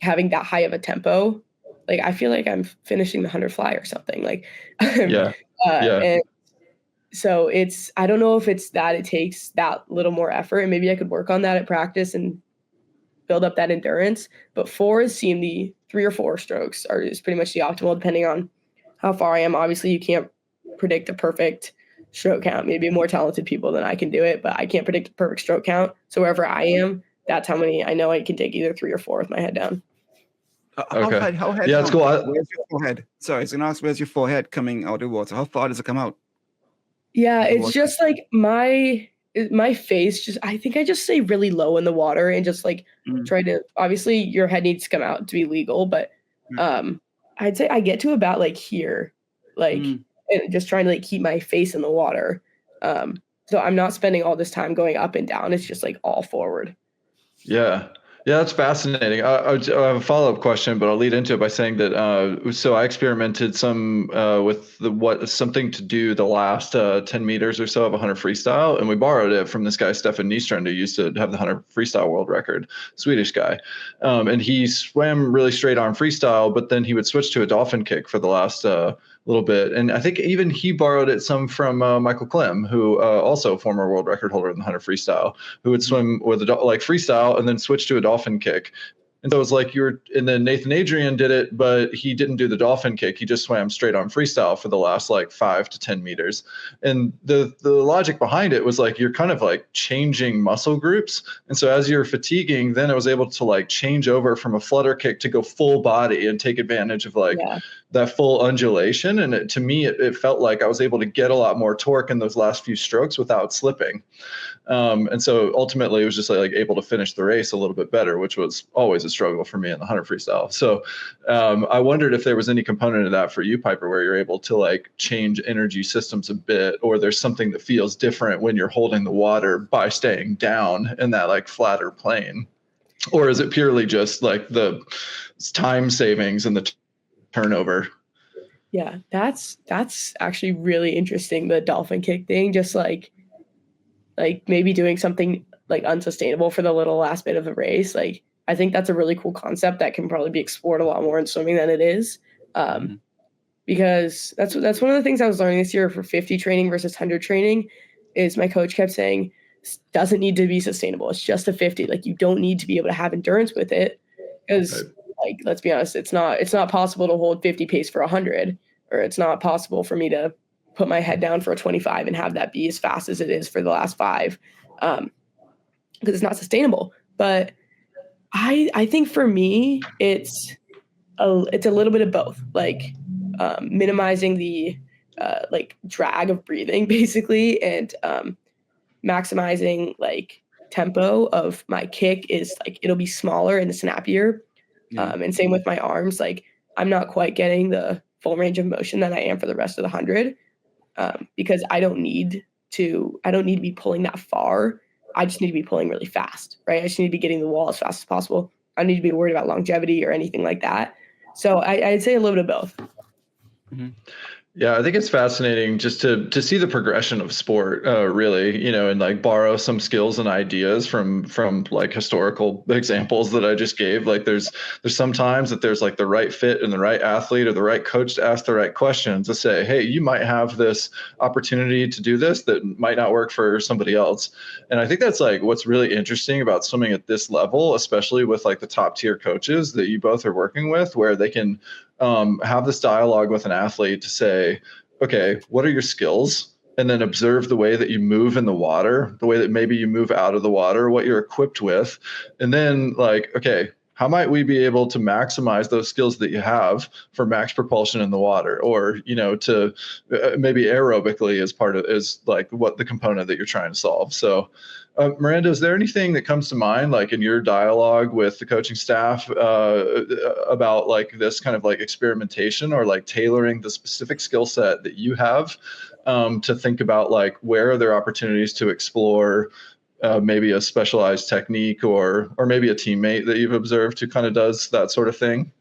[SPEAKER 3] having that high of a tempo. Like I feel like I'm finishing the 100 fly or something. Like and so I don't know if it's that it takes that little more effort, and maybe I could work on that at practice and build up that endurance. But 4 is seeing the 3 or 4 strokes is pretty much the optimal depending on how far I am. Obviously you can't predict a perfect stroke count. Maybe more talented people than I can do it, but I can't predict a perfect stroke count. So wherever I am, that's how many I know I can take either 3 or 4 with my head down.
[SPEAKER 1] Okay.
[SPEAKER 4] How head
[SPEAKER 1] yeah, it's cool.
[SPEAKER 4] Where's your forehead? Sorry, I was going to ask, where's your forehead coming out of the water? How far does it come out?
[SPEAKER 3] Yeah, it's just like my face just, I think I just stay really low in the water and just like try to, obviously your head needs to come out to be legal, but I'd say I get to about like here, like and just trying to like keep my face in the water. So I'm not spending all this time going up and down. It's just like all forward.
[SPEAKER 1] Yeah. Yeah, that's fascinating. I have a follow-up question, but I'll lead into it by saying that so I experimented some with something to do the last 10 meters or so of 100 freestyle, and we borrowed it from this guy, Stefan Nystrand, who used to have the 100 freestyle world record, Swedish guy. And he swam really straight arm freestyle, but then he would switch to a dolphin kick for the last little bit. And I think even he borrowed it some from Michael Klim, who also former world record holder in the 100 freestyle, who would swim with like freestyle and then switch to a dolphin kick. And so it was like and then Nathan Adrian did it, but he didn't do the dolphin kick. He just swam straight on freestyle for the last like 5 to 10 meters. And the logic behind it was like, you're kind of like changing muscle groups. And so as you're fatiguing, then I was able to like change over from a flutter kick to go full body and take advantage of like that full undulation. And to me, it felt like I was able to get a lot more torque in those last few strokes without slipping. And so ultimately it was just like able to finish the race a little bit better, which was always a struggle for me in the 100 freestyle. So I wondered if there was any component of that for you, Piper, where you're able to like change energy systems a bit, or there's something that feels different when you're holding the water by staying down in that like flatter plane, or is it purely just like the time savings and the turnover?
[SPEAKER 3] Yeah, that's actually really interesting. The dolphin kick thing, just like maybe doing something like unsustainable for the little last bit of the race. Like, I think that's a really cool concept that can probably be explored a lot more in swimming than it is. Because that's one of the things I was learning this year for 50 training versus 100 training is my coach kept saying, doesn't need to be sustainable. It's just a 50. Like, you don't need to be able to have endurance with it, because like, let's be honest, it's not possible to hold 50 pace for 100, or it's not possible for me to put my head down for a 25 and have that be as fast as it is for the last 5, because it's not sustainable. But I think for me, it's a little bit of both, like minimizing the like drag of breathing basically, and maximizing like tempo of my kick is like, it'll be smaller and snappier. And same with my arms. Like, I'm not quite getting the full range of motion that I am for the rest of the 100. Because I don't need to be pulling that far. I just need to be pulling really fast, right? I just need to be getting the wall as fast as possible. I don't need to be worried about longevity or anything like that. So I'd say a little bit of both.
[SPEAKER 4] Mm-hmm.
[SPEAKER 1] Yeah, I think it's fascinating just to see the progression of sport, really, and like borrow some skills and ideas from like historical examples that I just gave. Like there's sometimes that there's like the right fit and the right athlete or the right coach to ask the right questions to say, hey, you might have this opportunity to do this that might not work for somebody else. And I think that's like what's really interesting about swimming at this level, especially with like the top tier coaches that you both are working with, where they can have this dialogue with an athlete to say, okay, what are your skills? And then observe the way that you move in the water, the way that maybe you move out of the water, what you're equipped with. And then like, okay, how might we be able to maximize those skills that you have for max propulsion in the water, or, to maybe aerobically is like what the component that you're trying to solve. So Miranda, is there anything that comes to mind, like in your dialogue with the coaching staff about like this kind of like experimentation or like tailoring the specific skill set that you have to think about like where are there opportunities to explore maybe a specialized technique or maybe a teammate that you've observed who kind of does that sort of thing?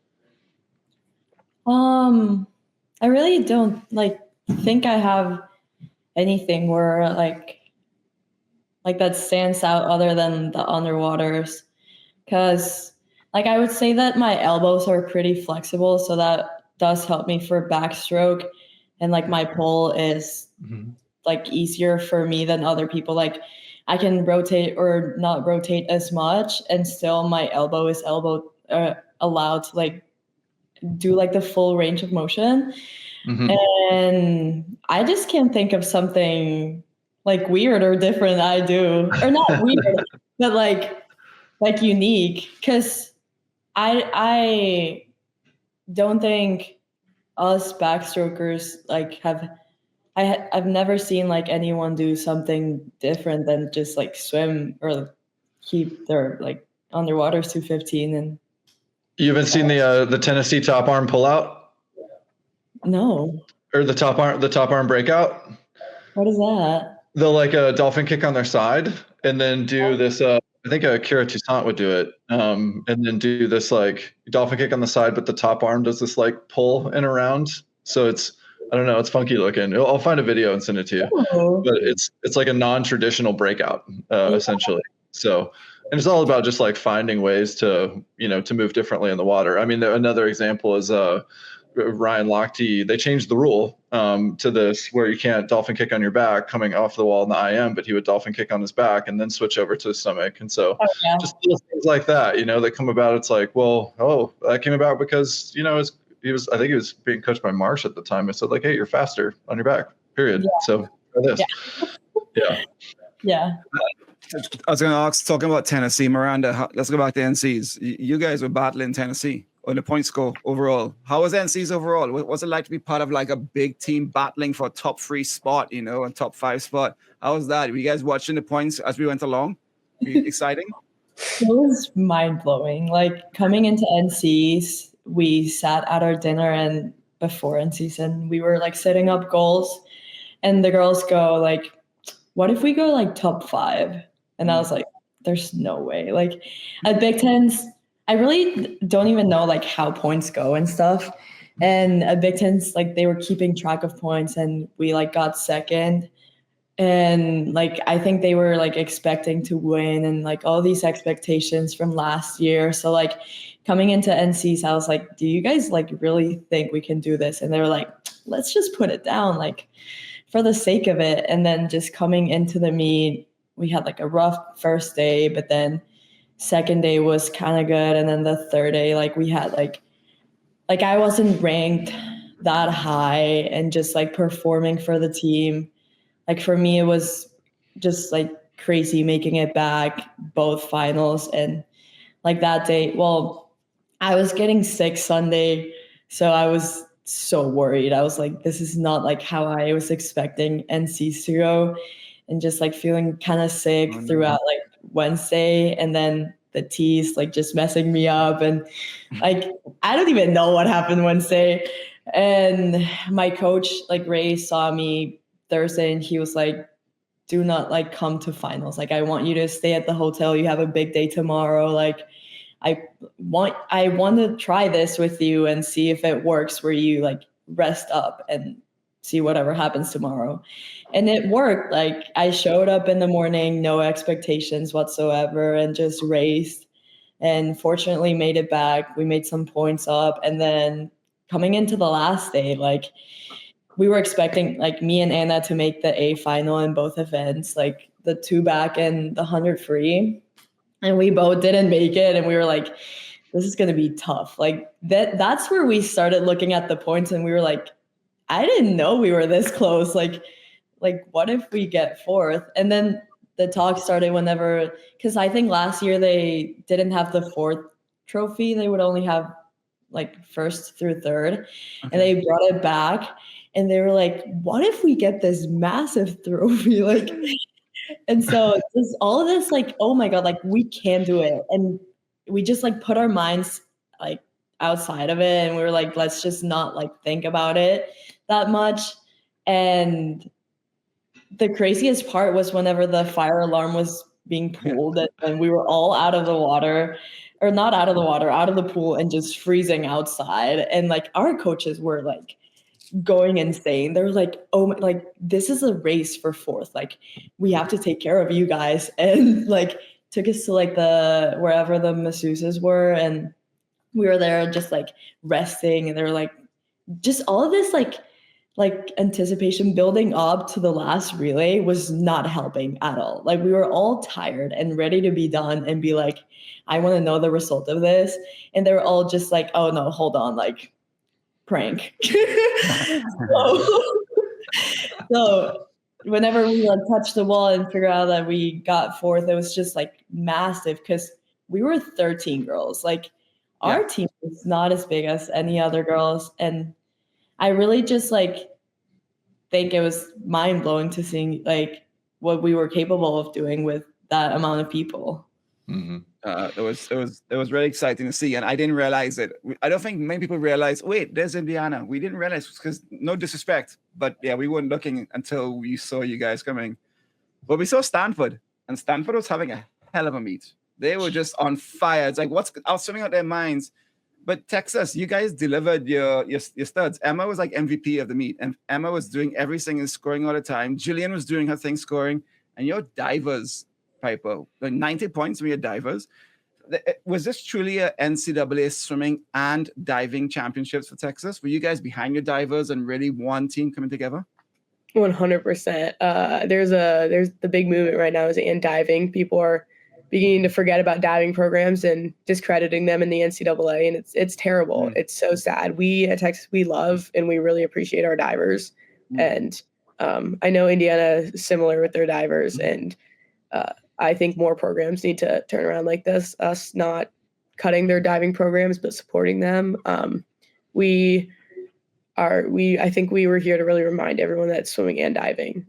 [SPEAKER 2] I really don't think I have anything where like that stands out other than the underwaters, because like I would say that my elbows are pretty flexible, so that does help me for backstroke, and like my pull is like easier for me than other people. Like I can rotate or not rotate as much, and still my elbow is allowed to like do like the full range of motion. And I just can't think of something like weird or different I do, or not weird, but like unique, because I don't think us backstrokers like have I've never seen like anyone do something different than just like swim or keep their like underwater 215. And
[SPEAKER 1] You haven't seen the Tennessee top arm pullout
[SPEAKER 2] no,
[SPEAKER 1] or the top arm breakout?
[SPEAKER 2] what is that?
[SPEAKER 1] They'll like a dolphin kick on their side and then do this. I think Kira Toussaint would do it, and then do this like dolphin kick on the side, but the top arm does this like pull and around. So it's, I don't know, it's funky looking. I'll find a video and send it to you.
[SPEAKER 2] Oh.
[SPEAKER 1] But it's like a non-traditional breakout, essentially. So, and it's all about just like finding ways to, you know, to move differently in the water. I mean, another example is Ryan Lochte. They changed the rule to this where you can't dolphin kick on your back coming off the wall in the IM, but he would dolphin kick on his back and then switch over to his stomach. And so just little things like that, you know, that come about. It's like, well, that came about because, you know, I think he was being coached by Marsh at the time. I said like, hey, you're faster on your back, period. Yeah. So try this.
[SPEAKER 2] Yeah.
[SPEAKER 4] I was going to ask, talking about Tennessee, Miranda, let's go back to NCs. You guys were battling Tennessee on the point score overall. How was NCs overall? What was it like to be part of like a big team battling for a top 3 spot, you know, a top 5 spot? How was that? Were you guys watching the points as we went along? Exciting?
[SPEAKER 2] It was mind blowing. Like coming into NCs, we sat at our dinner, and before in season, we were like setting up goals, and the girls go like, what if we go like top 5? And I was like, there's no way. Like at Big Tens, I really don't even know like how points go and stuff. And at Big Tens, like they were keeping track of points, and we like got second. And like I think they were like expecting to win, and like all these expectations from last year. So like coming into NCs, I was like, do you guys like really think we can do this? And they were like, let's just put it down like for the sake of it. And then just coming into the meet, we had like a rough first day, but then second day was kind of good. And then the third day, like we had like I wasn't ranked that high, and just like performing for the team. Like for me, it was just like crazy making it back both finals. And like that day, well, I was getting sick Sunday, so I was so worried. I was like, this is not like how I was expecting NCs to go, and just like feeling kind of sick throughout like Wednesday, and then the teas like just messing me up, and like I don't even know what happened Wednesday. And my coach like Ray saw me Thursday, and he was like, do not like come to finals. Like I want you to stay at the hotel. You have a big day tomorrow. Like I want to try this with you and see if it works, where you like rest up and see whatever happens tomorrow. And it worked. Like I showed up in the morning, no expectations whatsoever, and just raced, and fortunately made it back. We made some points up, and then coming into the last day, like we were expecting like me and Anna to make the A final in both events, like the 2 back and the 100 free. And we both didn't make it. And we were like, this is going to be tough. Like that's where we started looking at the points, and we were like, I didn't know we were this close. Like what if we get 4th? And then the talk started whenever, because I think last year they didn't have the 4th trophy. They would only have like 1st through 3rd. Okay. And they brought it back, and they were like, what if we get this massive trophy? Like, and so just all of this, like, oh my God, like we can do it. And we just like put our minds like outside of it, and we were like, let's just not like think about it that much. And the craziest part was whenever the fire alarm was being pulled, and we were all out of the water, or not out of the water, out of the pool, and just freezing outside. And like our coaches were like going insane. They were like, oh, like this is a race for 4th. Like we have to take care of you guys. And like took us to like wherever the masseuses were, and we were there just like resting, and they were like, just all of this like anticipation building up to the last relay was not helping at all. Like we were all tired and ready to be done and be like, I want to know the result of this. And they were all just like, oh no, hold on, like prank. So whenever we like touched the wall and figure out that we got 4th, it was just like massive, because we were 13 girls. Like our team is not as big as any other girls. And I really just like think it was mind blowing to see like what we were capable of doing with that amount of people.
[SPEAKER 1] Mm-hmm.
[SPEAKER 4] It was really exciting to see, and I didn't realize it. I don't think many people realize. Wait, there's Indiana. We didn't realize, because no disrespect, but yeah, we weren't looking until we saw you guys coming. But we saw Stanford, and Stanford was having a hell of a meet. They were just on fire. It's like what's out swimming out their minds. But Texas, you guys delivered your studs. Emma was like MVP of the meet, and Emma was doing everything and scoring all the time. Jillian was doing her thing, scoring, and your divers, Piper, like 90 points from your divers. Was this truly a NCAA swimming and diving championships for Texas? Were you guys behind your divers and really one team coming together?
[SPEAKER 3] 100%. There's the big movement right now is in diving. People are beginning to forget about diving programs and discrediting them in the NCAA, and it's terrible. It's so sad. We at Texas, we love and we really appreciate our divers, and I know Indiana is similar with their divers, and I think more programs need to turn around like this. Us not cutting their diving programs, but supporting them. I think we were here to really remind everyone that swimming and diving.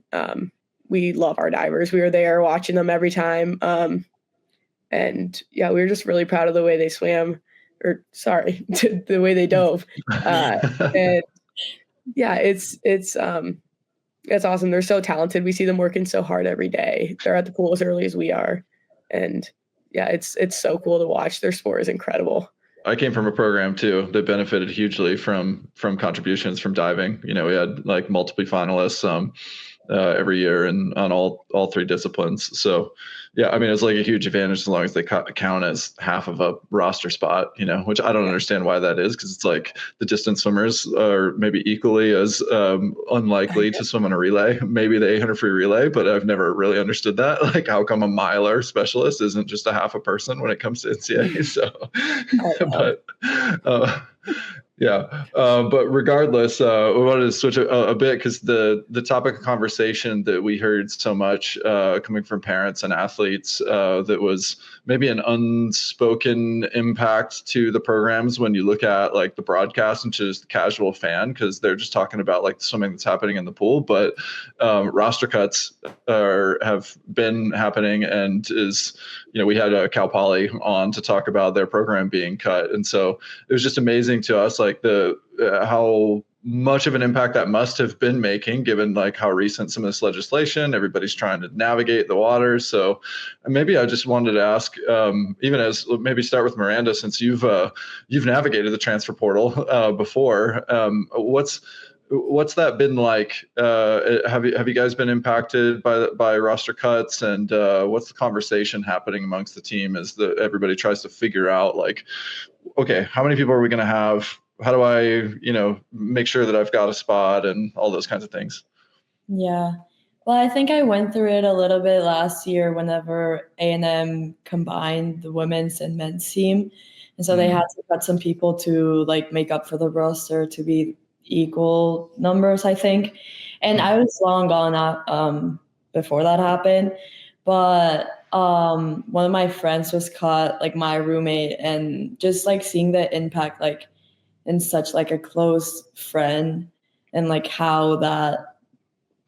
[SPEAKER 3] We love our divers. We were there watching them every time. And yeah, we were just really proud of the way they swam, the way they dove. And yeah, it's awesome. They're so talented. We see them working so hard every day. They're at the pool as early as we are. And yeah, it's so cool to watch. Their sport is incredible.
[SPEAKER 1] I came from a program too that benefited hugely from contributions from diving. We had like multiple finalists every year and on all three disciplines. So yeah, I mean, it's like a huge advantage as long as they count as half of a roster spot, which I don't understand why that is, because it's like the distance swimmers are maybe equally as unlikely to swim on a relay, maybe the 800 free relay, but I've never really understood that. Like, how come a miler specialist isn't just a half a person when it comes to NCAA? So, but regardless, we wanted to switch a bit because the topic of conversation that we heard so much coming from parents and athletes that was maybe an unspoken impact to the programs when you look at like the broadcast and just the casual fan, because they're just talking about like the swimming that's happening in the pool, but roster cuts have been happening, and we had Cal Poly on to talk about their program being cut, and so it was just amazing to us like how much of an impact that must have been making, given like how recent some of this legislation, everybody's trying to navigate the waters. So maybe I just wanted to ask, even as maybe start with Miranda, since you've navigated the transfer portal before, what's that been like? Have you guys been impacted by roster cuts, and what's the conversation happening amongst the team as everybody tries to figure out like, okay, how many people are we going to have? How do I, make sure that I've got a spot and all those kinds of things?
[SPEAKER 2] Yeah. Well, I think I went through it a little bit last year whenever A&M combined the women's and men's team. And so they had to cut some people to like make up for the roster to be equal numbers, I think. And I was long gone out before that happened. But one of my friends was cut, like my roommate, and just like seeing the impact like in such like a close friend, and like how that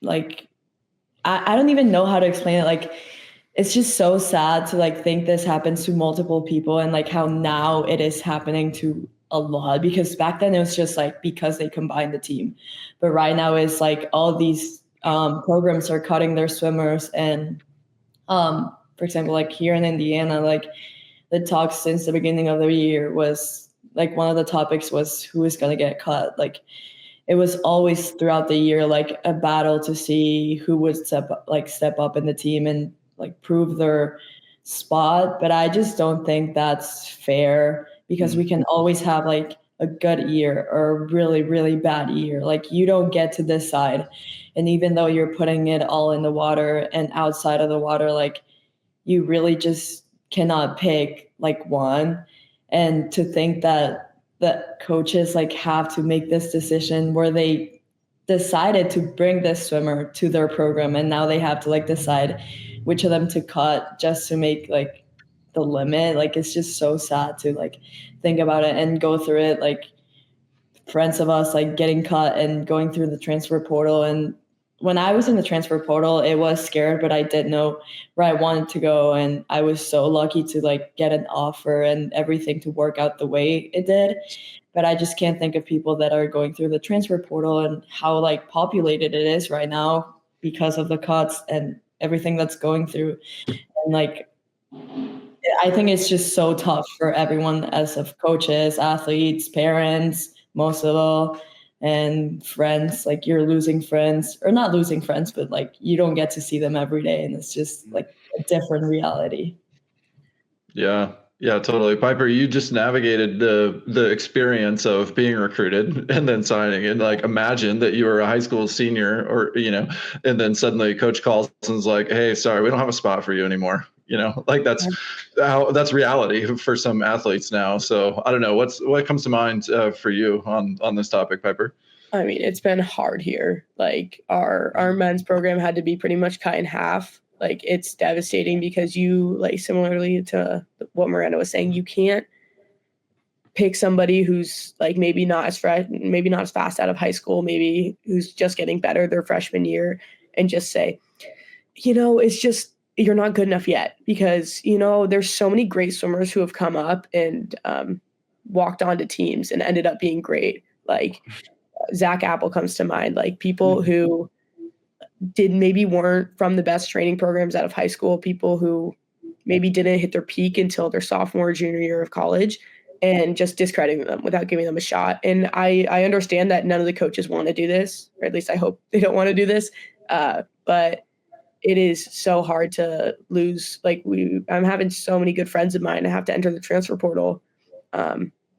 [SPEAKER 2] like I don't even know how to explain it. Like, it's just so sad to like think this happens to multiple people, and like how now it is happening to a lot, because back then it was just like because they combined the team, but right now it's like all these programs are cutting their swimmers. And for example, like here in Indiana, like the talk since the beginning of the year was like one of the topics was who is going to get cut. Like it was always throughout the year like a battle to see who would step up in the team and like prove their spot. But I just don't think that's fair, because we can always have like a good year or a really, really bad year. Like you don't get to decide. And even though you're putting it all in the water and outside of the water, like you really just cannot pick like one. And to think that coaches like have to make this decision where they decided to bring this swimmer to their program, and now they have to like decide which of them to cut just to make like the limit. Like it's just so sad to like think about it and go through it. Like friends of us like getting cut and going through the transfer portal and when I was in the transfer portal, it was scared, but I did know where I wanted to go. And I was so lucky to like get an offer and everything to work out the way it did. But I just can't think of people that are going through the transfer portal and how like populated it is right now because of the cuts and everything that's going through. And like, I think it's just so tough for everyone as of coaches, athletes, parents, most of all, and friends. Like you're losing friends, or not losing friends, but like you don't get to see them every day, and it's just like a different reality.
[SPEAKER 1] Yeah, totally. Piper, you just navigated the experience of being recruited and then signing, and like imagine that you were a high school senior, or and then suddenly coach calls and is like, "Hey, sorry, we don't have a spot for you anymore." Like that's reality for some athletes now. So I don't know what comes to mind for you on this topic, Piper.
[SPEAKER 3] I mean, it's been hard here. Like our men's program had to be pretty much cut in half. Like it's devastating because you, like, similarly to what Miranda was saying, you can't pick somebody who's like maybe not as fresh, maybe not as fast out of high school, maybe who's just getting better their freshman year, and just say, it's just, you're not good enough yet, because, there's so many great swimmers who have come up and walked onto teams and ended up being great. Like Zach Apple comes to mind, like people who maybe weren't from the best training programs out of high school, people who maybe didn't hit their peak until their sophomore or junior year of college, and just discrediting them without giving them a shot. And I understand that none of the coaches want to do this, or at least I hope they don't want to do this. But it is so hard to lose. Like I'm having so many good friends of mine. I have to enter the transfer portal.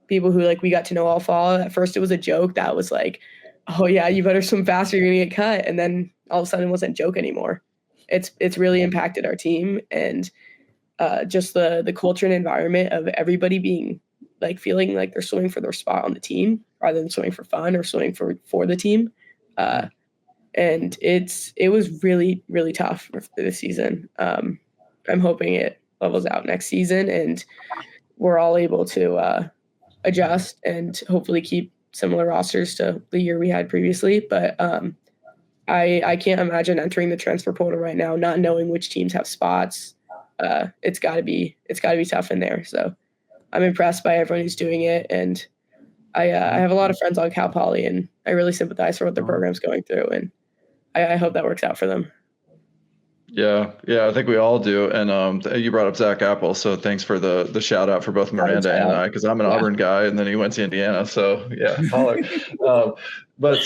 [SPEAKER 3] People who like we got to know all fall. At first it was a joke that was like, oh yeah, you better swim faster, you're gonna get cut. And then all of a sudden it wasn't a joke anymore. It's really impacted our team, and just the culture and environment of everybody being like feeling like they're swimming for their spot on the team rather than swimming for fun or swimming for the team. And it was really, really tough for this season. I'm hoping it levels out next season and we're all able to adjust and hopefully keep similar rosters to the year we had previously. But I can't imagine entering the transfer portal right now, not knowing which teams have spots. It's gotta be tough in there. So I'm impressed by everyone who's doing it. And I have a lot of friends on Cal Poly, and I really sympathize for what their program's going through. And I hope that works out for them.
[SPEAKER 1] Yeah, I think we all do. And you brought up Zach Apple, so thanks for the shout out for both Miranda and I, because I'm an Auburn guy, and then he went to Indiana. So yeah, holler. But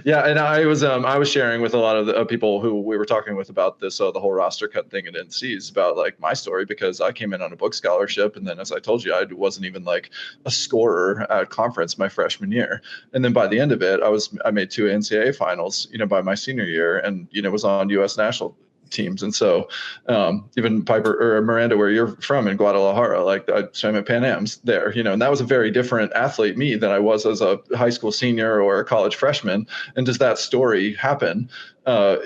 [SPEAKER 1] yeah, and I was sharing with a lot of the people who we were talking with about this, the whole roster cut thing at NCs, about like my story, because I came in on a book scholarship, and then as I told you, I wasn't even like a scorer at conference my freshman year, and then by the end of it, I made 2 NCAA finals, by my senior year, and was on U.S. national teams. And so even Piper or Miranda, where you're from in Guadalajara, like I swam at Pan Am's there, and that was a very different athlete me than I was as a high school senior or a college freshman. And does that story happen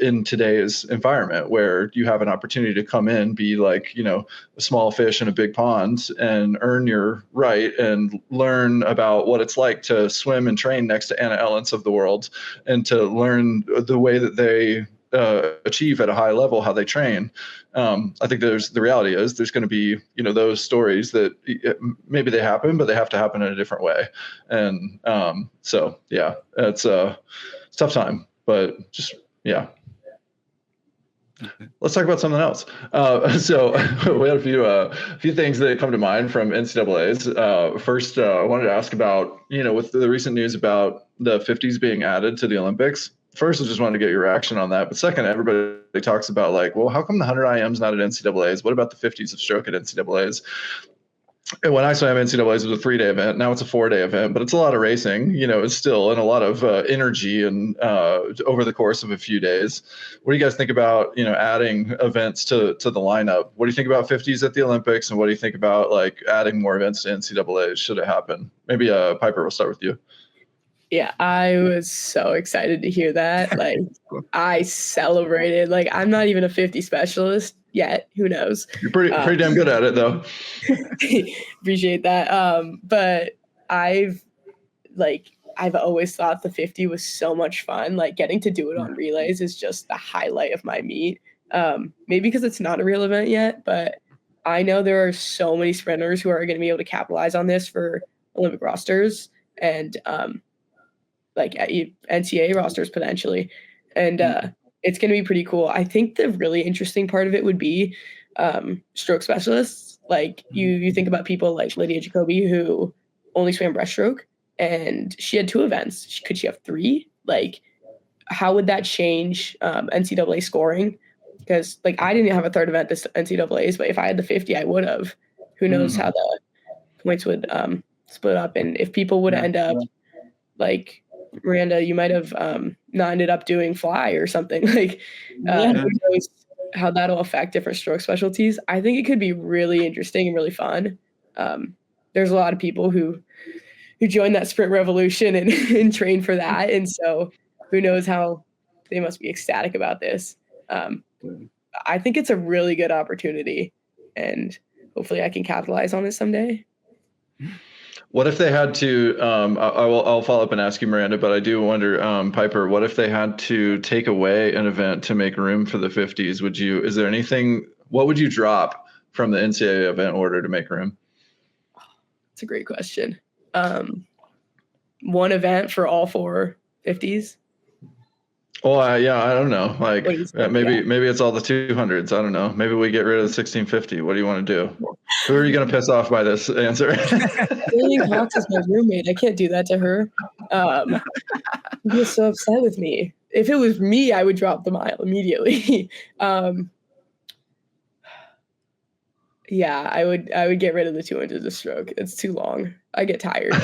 [SPEAKER 1] in today's environment, where you have an opportunity to come in, be like, a small fish in a big pond, and earn your right and learn about what it's like to swim and train next to Anna Ellens of the world, and to learn the way that they achieve at a high level, how they train. I think the reality is there's going to be, those stories that maybe they happen, but they have to happen in a different way. And so, yeah, it's a tough time, but just, yeah. Let's talk about something else. So we had a few things that come to mind from NCAAs. First, I wanted to ask about, with the recent news about the 50s being added to the Olympics. First, I just wanted to get your reaction on that. But second, everybody talks about like, well, how come the 100 IM's not at NCAAs? What about the 50s of stroke at NCAAs? And when I swam NCAAs, it was a 3-day event. Now it's a 4-day event, but it's a lot of racing, it's still, and a lot of energy and over the course of a few days. What do you guys think about, adding events to the lineup? What do you think about 50s at the Olympics? And what do you think about like adding more events to NCAAs? Should it happen? Maybe Piper, we'll start with you.
[SPEAKER 3] Yeah, I was so excited to hear that. Like, I celebrated. Like, I'm not even a 50 specialist yet. Who knows?
[SPEAKER 1] You're pretty damn good at it, though.
[SPEAKER 3] Appreciate that. But I I've always thought the 50 was so much fun. Like getting to do it on relays is just the highlight of my meet. Maybe because it's not a real event yet, but I know there are so many sprinters who are going to be able to capitalize on this for Olympic rosters and like NCAA rosters potentially. And it's going to be pretty cool. I think the really interesting part of it would be stroke specialists. Like you think about people like Lydia Jacoby who only swam breaststroke and she had 2 events. Could she have 3? Like, how would that change NCAA scoring? Because like I didn't have a 3rd event this NCAAs, but if I had the 50, I would have. Who knows how the points would split up, and if people would end up like Miranda, you might have not ended up doing fly or something like. Who knows how that'll affect different stroke specialties. I think it could be really interesting and really fun. There's a lot of people who joined that sprint revolution and train for that, and so who knows how they must be ecstatic about this. I think it's a really good opportunity, and hopefully I can capitalize on it someday.
[SPEAKER 1] What if they had to, I'll follow up and ask you, Miranda, but I do wonder, Piper, what if they had to take away an event to make room for the 50s? Is there anything, what would you drop from the NCAA event order to make room?
[SPEAKER 3] That's a great question. One event for all 4 50s.
[SPEAKER 1] Oh, yeah, I don't know. Like maybe it's all the 200s. I don't know. Maybe we get rid of the 1650. What do you want to do? Who are you going to piss off by this answer?
[SPEAKER 3] Lillian Cox is my roommate. I can't do that to her. She was so upset with me. If it was me, I would drop the mile immediately. Yeah, I would get rid of the 200 of stroke. It's too long. I get tired.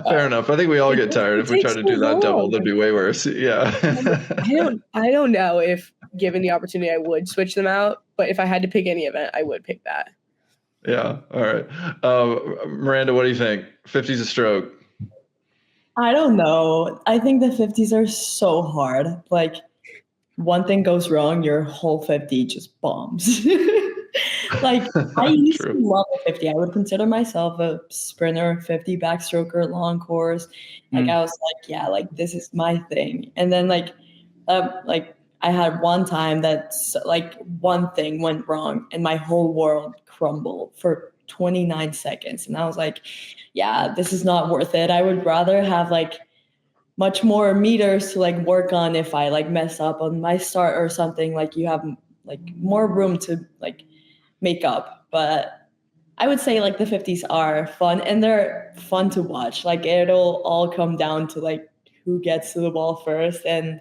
[SPEAKER 1] Fair enough. I think we all get tired. If we try to do that double, that'd be way worse. Yeah.
[SPEAKER 3] I don't know if given the opportunity I would switch them out, but if I had to pick any event, I would pick that.
[SPEAKER 1] Yeah. All right. Miranda, what do you think? 50's a stroke.
[SPEAKER 2] I don't know. I think the 50s are so hard. Like one thing goes wrong, your whole 50 just bombs. Like I used to love a 50. I would consider myself a sprinter, 50 backstroker, long course. Like I was like, yeah, like this is my thing. And then like I had one time that's like one thing went wrong and my whole world crumbled for 29 seconds. And I was like, yeah, this is not worth it. I would rather have like much more meters to like work on if I like mess up on my start or something. Like you have like more room to like make up. But I would say like the 50s are fun and they're fun to watch. Like it'll all come down to like who gets to the ball first. And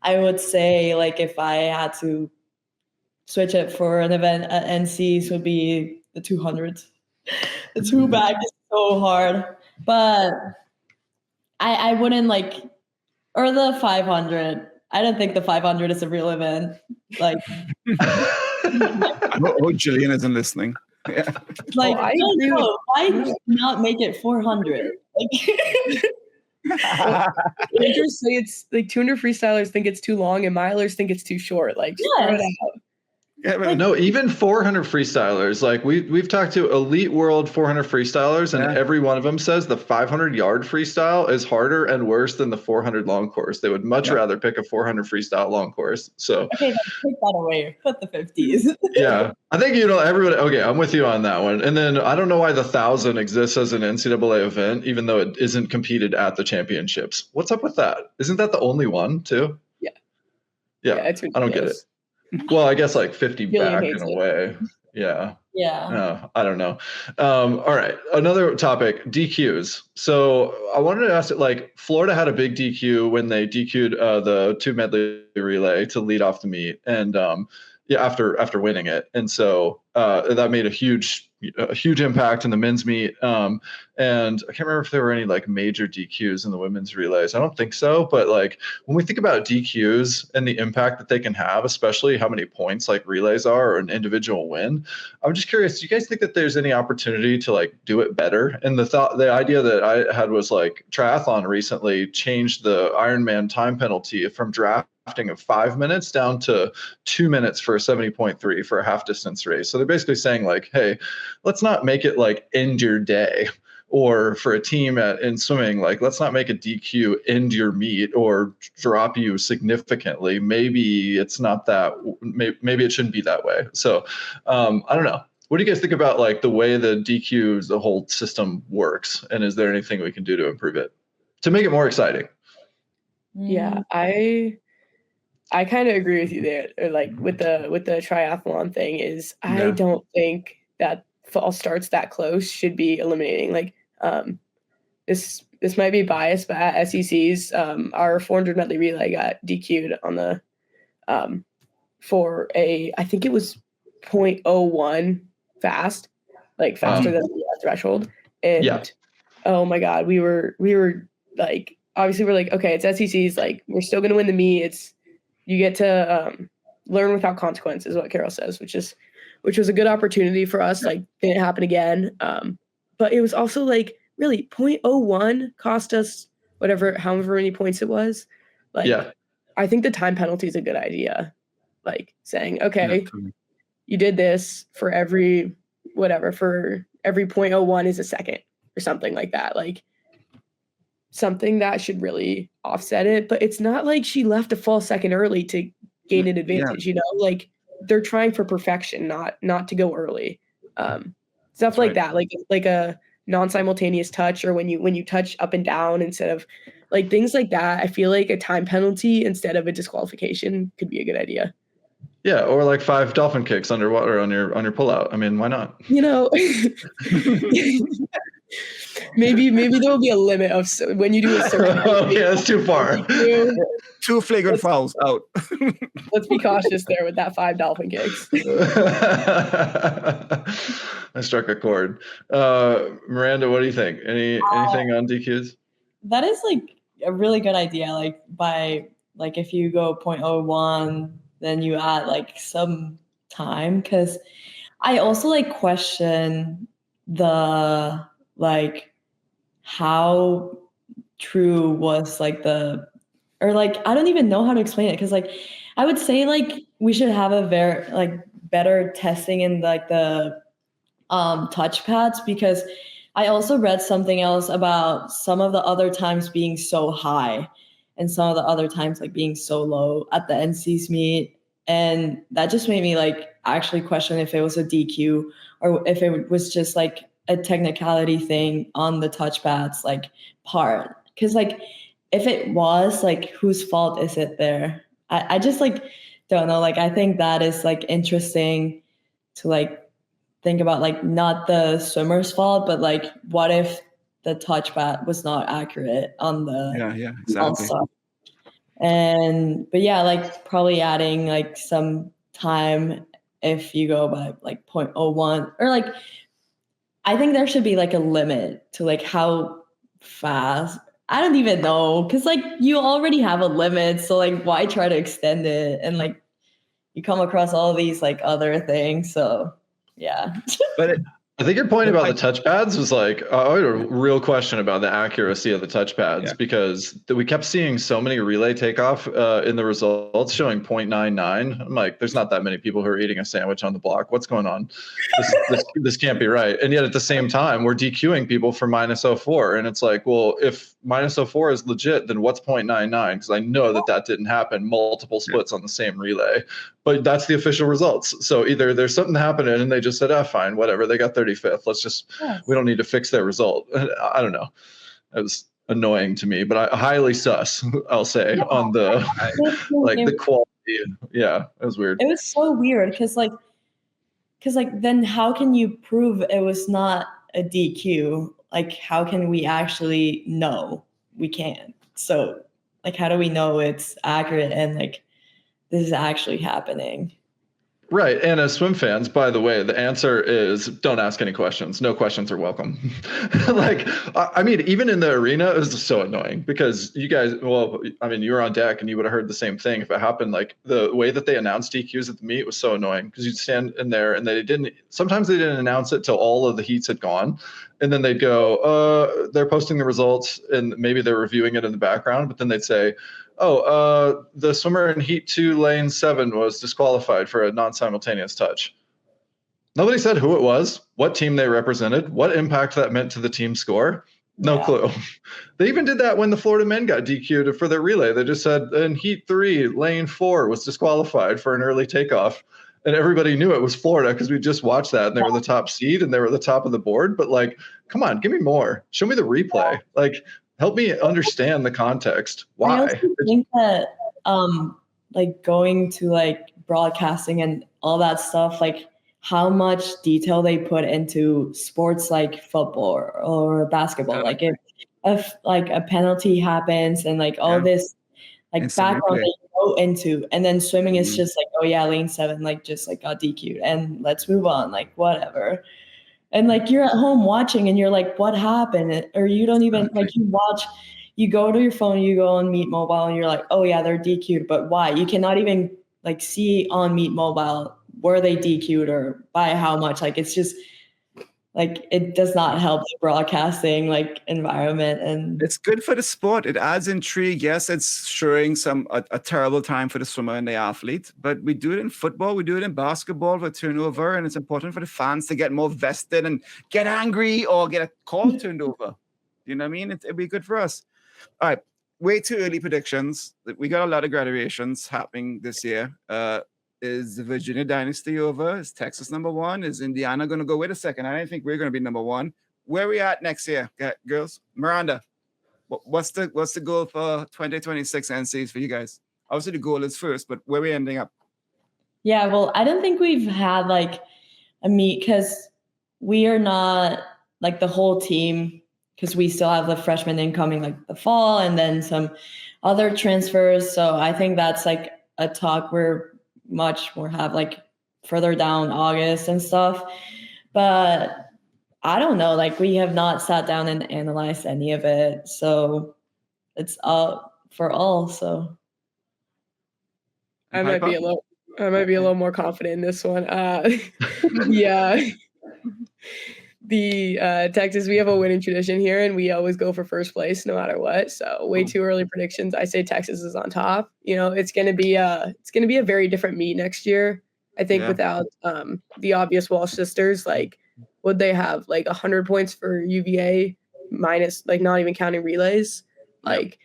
[SPEAKER 2] I would say like if I had to switch it for an event at NCs would be the 200s. The 2 bag is so hard. But I wouldn't like, or the 500. I don't think the 500 is a real event. Like,
[SPEAKER 4] Julian isn't listening. Yeah.
[SPEAKER 2] Like, I don't know. Why not make it 400?
[SPEAKER 3] Rangers say it's like 200 freestylers think it's too long and milers think it's too short. Like,
[SPEAKER 1] yeah, but no, even 400 freestylers. Like we've talked to elite world 400 freestylers, and every one of them says the 500-yard freestyle is harder and worse than the 400 long course. They would much rather pick a 400 freestyle long course. So
[SPEAKER 2] okay, take that away. Put the 50s.
[SPEAKER 1] Yeah, I think everybody. Okay, I'm with you on that one. And then I don't know why the 1,000 exists as an NCAA event, even though it isn't competed at the championships. What's up with that? Isn't that the only one too? Yeah,
[SPEAKER 3] it's
[SPEAKER 1] I don't get it. Well, I guess like 50 back in a
[SPEAKER 3] it.
[SPEAKER 1] way. Yeah.
[SPEAKER 2] Yeah.
[SPEAKER 1] I don't know. All right. Another topic, DQs. So I wanted to ask it, like Florida had a big DQ when they DQ'd the 2 medley relay to lead off the meet. And after winning it. And so that made a huge impact in the men's meet. And I can't remember if there were any like major DQs in the women's relays. I don't think so. But like when we think about DQs and the impact that they can have, especially how many points like relays are or an individual win, I'm just curious, do you guys think that there's any opportunity to like do it better? And the idea that I had was like triathlon recently changed the Ironman time penalty from drafting of 5 minutes down to 2 minutes for a 70.3 for a half distance race. So they're basically saying like, hey, let's not make it like end your day or for a team in swimming, like let's not make a DQ end your meet or drop you significantly. Maybe it's not that, maybe it shouldn't be that way. So I don't know. What do you guys think about like the way the DQs, the whole system works? And is there anything we can do to improve it, to make it more exciting?
[SPEAKER 3] Yeah, I kind of agree with you there. Or like with the triathlon thing is I don't think that fall starts that close should be eliminating. Like this might be biased, but at SECs, our 400 medley relay got DQ'd on the for I think it was 0.01 fast, like faster than the threshold. And oh my God, we were like, obviously we're like, okay, it's SECs, like we're still gonna win the meet. You get to learn without consequences, what Carol says, which was a good opportunity for us. Like didn't happen again. But it was also like really 0.01 cost us however many points it was. Like I think the time penalty is a good idea. Like saying, okay, you did this for every 0.01 is a second or something like that. Like something that should really offset it. But it's not like she left a full second early to gain an advantage, like they're trying for perfection, not to go early. Stuff like that, like a non-simultaneous touch, or when you touch up and down instead of like things like that. I feel like a time penalty instead of a disqualification could be a good idea.
[SPEAKER 1] Yeah, or like 5 dolphin kicks underwater on your pullout. I mean, why not?
[SPEAKER 3] Maybe there will be a limit of when you do a certain.
[SPEAKER 1] Yeah, that's too far.
[SPEAKER 4] 2 flagrant fouls out.
[SPEAKER 3] Let's be cautious there with that 5 dolphin kicks.
[SPEAKER 1] I struck a chord. Miranda, what do you think? Anything on DQs?
[SPEAKER 2] That is like a really good idea. Like if you go 0.01, then you add like some time, because I also like question the like how true was like I don't even know how to explain it, because like I would say like we should have a very like better testing in like the touch pads, because I also read something else about some of the other times being so high and some of the other times like being so low at the NC's meet. And that just made me like actually question if it was a DQ or if it was just like a technicality thing on the touch pads like part. Because like if it was, like whose fault is it there? I just like don't know. Like I think that is like interesting to like think about, like not the swimmer's fault, but like what if the touch pad was not accurate on the
[SPEAKER 4] exactly.
[SPEAKER 2] But yeah, like probably adding like some time if you go by like 0.01, or like I think there should be like a limit to like how fast. I don't even know, because like you already have a limit, so like why try to extend it? And like you come across all these like other things, so yeah.
[SPEAKER 1] But I think your point about the touch pads was like, I had a real question about the accuracy of the touch pads, because we kept seeing so many relay takeoff in the results showing 0.99. I'm like, there's not that many people who are eating a sandwich on the block. What's going on? This can't be right. And yet at the same time, we're DQing people for -04. And it's like, well, if -04 is legit, then what's 0.99? Because I know that didn't happen multiple splits on the same relay. But that's the official results. So either there's something happening and they just said, fine, whatever. They got 35th. Let's just, we don't need to fix their result. I don't know. It was annoying to me, but I highly sus, I'll say, on the, like the quality. Yeah, it was weird.
[SPEAKER 2] It was so weird because then how can you prove it was not a DQ? Like, how can we actually know? We can't. So like, how do we know it's accurate and like, this is actually happening?
[SPEAKER 1] Right. And as swim fans, by the way, the answer is don't ask any questions. No questions are welcome. Like, I mean, even in the arena, it was so annoying because you guys, well, I mean, you were on deck and you would have heard the same thing if it happened. Like the way that they announced DQs at the meet was so annoying because you'd stand in there and sometimes they didn't announce it till all of the heats had gone. And then they'd go, they're posting the results and maybe they're reviewing it in the background, but then they'd say, the swimmer in heat 2, lane 7 was disqualified for a non-simultaneous touch. Nobody said who it was, what team they represented, what impact that meant to the team score. No clue. They even did that when the Florida men got DQ'd for their relay. They just said in heat 3, lane 4 was disqualified for an early takeoff. And everybody knew it was Florida because we just watched that and they were the top seed and they were the top of the board. But like, come on, give me more. Show me the replay. Like, help me understand the context. Why?
[SPEAKER 2] I also think that like going to like broadcasting and all that stuff, like how much detail they put into sports like football or basketball. Like if like a penalty happens and like all this like background they go into, and then swimming is just like, oh yeah, lane 7 like just like got DQ'd and let's move on, like whatever. And like you're at home watching and you're like, what happened? Or you don't even like you go to your phone, you go on Meet Mobile and you're like, oh yeah, they're DQ'd, but why? You cannot even like see on Meet Mobile were they DQ'd or by how much. Like it's just like it does not help the broadcasting like environment, and
[SPEAKER 4] it's good for the sport. It adds intrigue. Yes, it's showing a terrible time for the swimmer and the athlete, but we do it in football, we do it in basketball for turnover, and it's important for the fans to get more vested and get angry or get a call turned over. You know what I mean? It'd be good for us. All right, way too early predictions. We got a lot of graduations happening this year. Is the Virginia dynasty over? Is Texas number 1? Is Indiana going to go? Wait a second. I don't think we're going to be number 1. Where are we at next year, girls? Miranda, what's the goal for 2026 NCs for you guys? Obviously, the goal is first, but where are we ending up?
[SPEAKER 2] Yeah, well, I don't think we've had like a meet because we are not like the whole team, because we still have the freshmen incoming like the fall and then some other transfers. So I think that's like a talk we're much more have like further down August and stuff. But I don't know, like we have not sat down and analyzed any of it. So it's up for all. So
[SPEAKER 3] I might be a little more confident in this one. Yeah. The Texas, we have a winning tradition here, and we always go for first place no matter what. So way too early predictions. I say Texas is on top. You know, it's gonna be a very different meet next year. I think without the obvious Walsh sisters, like would they have like 100 points for UVA minus like not even counting relays, like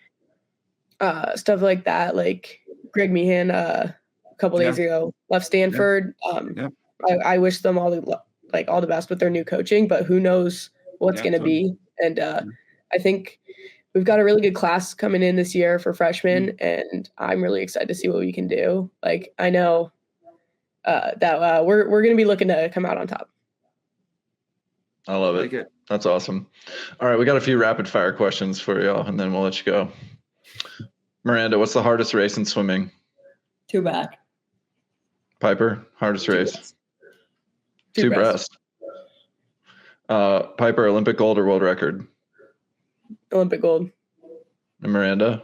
[SPEAKER 3] stuff like that. Like Greg Meehan a couple days ago left Stanford. I wish them all the best with their new coaching, but who knows what's going to be. And I think we've got a really good class coming in this year for freshmen, and I'm really excited to see what we can do. Like, I know that we're going to be looking to come out on top.
[SPEAKER 1] I love it. That's awesome. All right, we got a few rapid fire questions for y'all, and then we'll let you go. Miranda, what's the hardest race in swimming?
[SPEAKER 2] 2 back.
[SPEAKER 1] Piper, hardest race?
[SPEAKER 3] 2
[SPEAKER 1] breast. Piper, Olympic gold or world record?
[SPEAKER 3] Olympic gold.
[SPEAKER 1] And Miranda?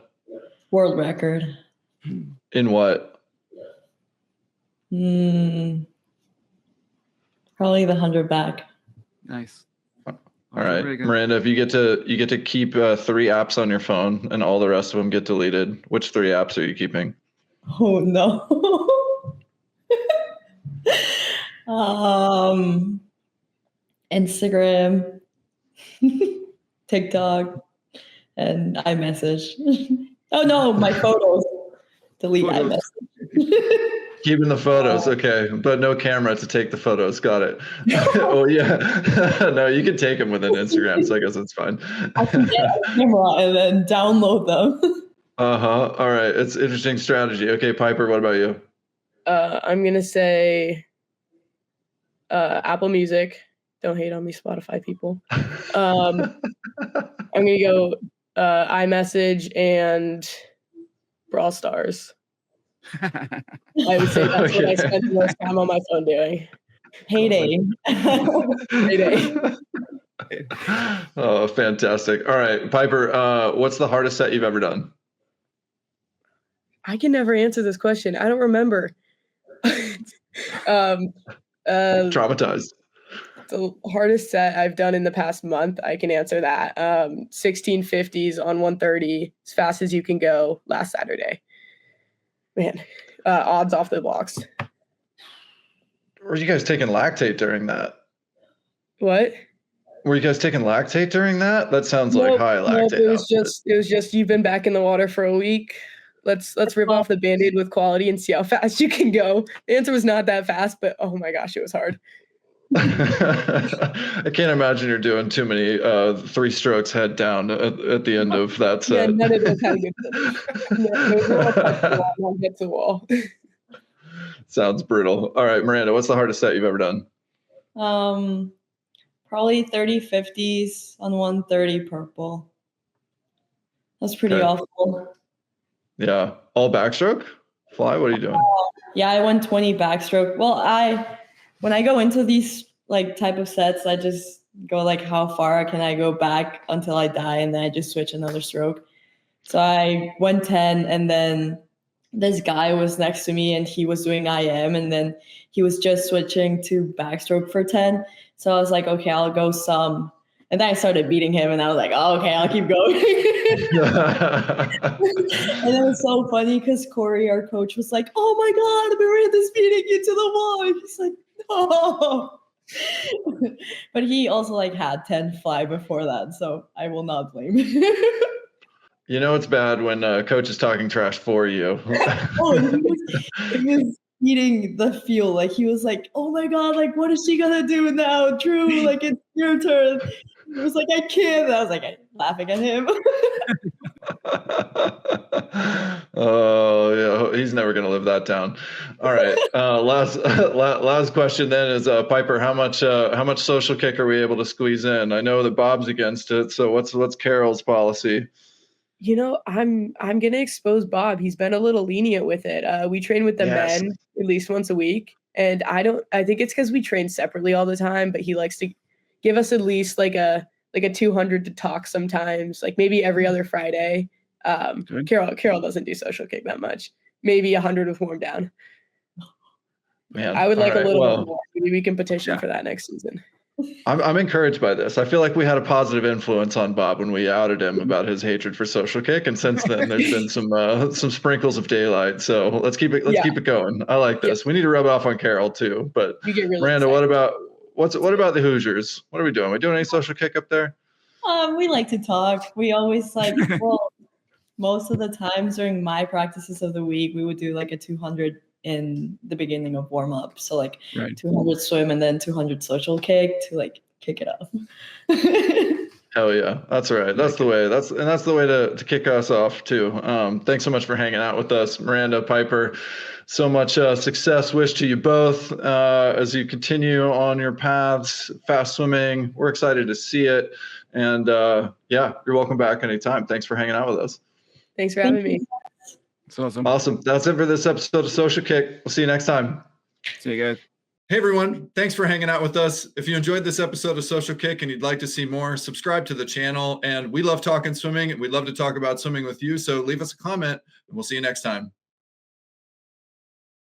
[SPEAKER 2] World record.
[SPEAKER 1] In what?
[SPEAKER 2] Probably the 100 back.
[SPEAKER 4] Nice.
[SPEAKER 1] All right, Miranda, if you get to keep 3 apps on your phone and all the rest of them get deleted, which 3 apps are you keeping?
[SPEAKER 2] Oh no. Instagram, TikTok, and iMessage. Oh no, my photos. Delete iMessage.
[SPEAKER 1] Keeping the photos, okay, but no camera to take the photos. Got it. Oh yeah, no, you can take them with an Instagram, so I guess it's fine.
[SPEAKER 2] I can get a camera and then download them.
[SPEAKER 1] All right, it's interesting strategy. Okay, Piper, what about you?
[SPEAKER 3] I'm gonna say Apple Music. Don't hate on me, Spotify people. I'm gonna go iMessage and Brawl Stars. I would say that's what I spent the most time on my phone doing.
[SPEAKER 2] Heyday.
[SPEAKER 3] Heyday.
[SPEAKER 1] Oh, fantastic. All right, Piper, what's the hardest set you've ever done?
[SPEAKER 3] I can never answer this question. I don't remember.
[SPEAKER 1] Traumatized.
[SPEAKER 3] The hardest set I've done in the past month, I can answer that. 1650s on 130, as fast as you can go last Saturday. Man, odds off the blocks.
[SPEAKER 1] were you guys taking lactate during that?
[SPEAKER 3] What?
[SPEAKER 1] Were you guys taking lactate during that? That sounds like high lactate.
[SPEAKER 3] Nope, it was just you've been back in the water for a week. Let's rip off the Band-Aid with quality and see how fast you can go. The answer was not that fast, but oh my gosh, it was hard.
[SPEAKER 1] I can't imagine you're doing too many 3 strokes head down at the end of that set.
[SPEAKER 3] Yeah, none of those had a good finish. No, it was more touch the wall, not get to the wall.
[SPEAKER 1] Sounds brutal. All right, Miranda, what's the hardest set you've ever done?
[SPEAKER 2] Probably 30 50s on 130 purple. That's pretty awful.
[SPEAKER 1] Yeah. All backstroke? Fly? What are you doing?
[SPEAKER 2] Yeah, I went 20 backstroke. Well, when I go into these like type of sets, I just go like how far can I go back until I die, and then I just switch another stroke. So I went 10, and then this guy was next to me and he was doing IM, and then he was just switching to backstroke for 10. So I was like, okay, I'll go some. And then I started beating him, and I was like, oh, okay, I'll keep going. And it was so funny because Corey, our coach, was like, oh my God, Miranda's beating you to the wall. And he's like, no. But he also like had 10 fly before that, so I will not blame him.
[SPEAKER 1] You know it's bad when coach is talking trash for you.
[SPEAKER 2] It was eating the fuel. Like he was like, oh my God, like what is she gonna do now? Drew, like it's your turn. He was like, I can't. And I was like laughing at him.
[SPEAKER 1] Oh yeah, he's never gonna live that down. All right. Last question then is Piper, how much social kick are we able to squeeze in? I know that Bob's against it, so what's Carol's policy?
[SPEAKER 3] You know, I'm gonna expose Bob. He's been a little lenient with it. We train with the men at least once a week, and I think it's because we train separately all the time. But he likes to give us at least like a 200 to talk sometimes, like maybe every other Friday. Carol doesn't do social kick that much. Maybe 100 with warm down.
[SPEAKER 1] Man,
[SPEAKER 3] I would like a little bit more. Maybe we can petition for that next season.
[SPEAKER 1] I'm encouraged by this. I feel like we had a positive influence on Bob when we outed him about his hatred for social kick, and since then there's been some sprinkles of daylight. So let's keep it going. I like this. We need to rub it off on Carol too. But really Miranda, excited. what about the Hoosiers? What are we doing? Are we doing any social kick up there?
[SPEAKER 2] We like to talk. We always most of the times during my practices of the week, we would do like a 200 in the beginning of warm up. So like 200 swim and then 200 social kick to like kick it off.
[SPEAKER 1] Hell yeah. That's right. That's the way. That's the way to kick us off too. Thanks so much for hanging out with us, Miranda, Piper. So much success wish to you both as you continue on your paths, fast swimming. We're excited to see it. And you're welcome back anytime. Thanks for hanging out with us.
[SPEAKER 3] Thanks for having me.
[SPEAKER 4] It's awesome.
[SPEAKER 1] Awesome. That's it for this episode of Social Kick. We'll see you next time.
[SPEAKER 4] See you guys.
[SPEAKER 1] Hey everyone, thanks for hanging out with us. If you enjoyed this episode of Social Kick and you'd like to see more, subscribe to the channel. And we love talking swimming, and we'd love to talk about swimming with you. So leave us a comment and we'll see you next time.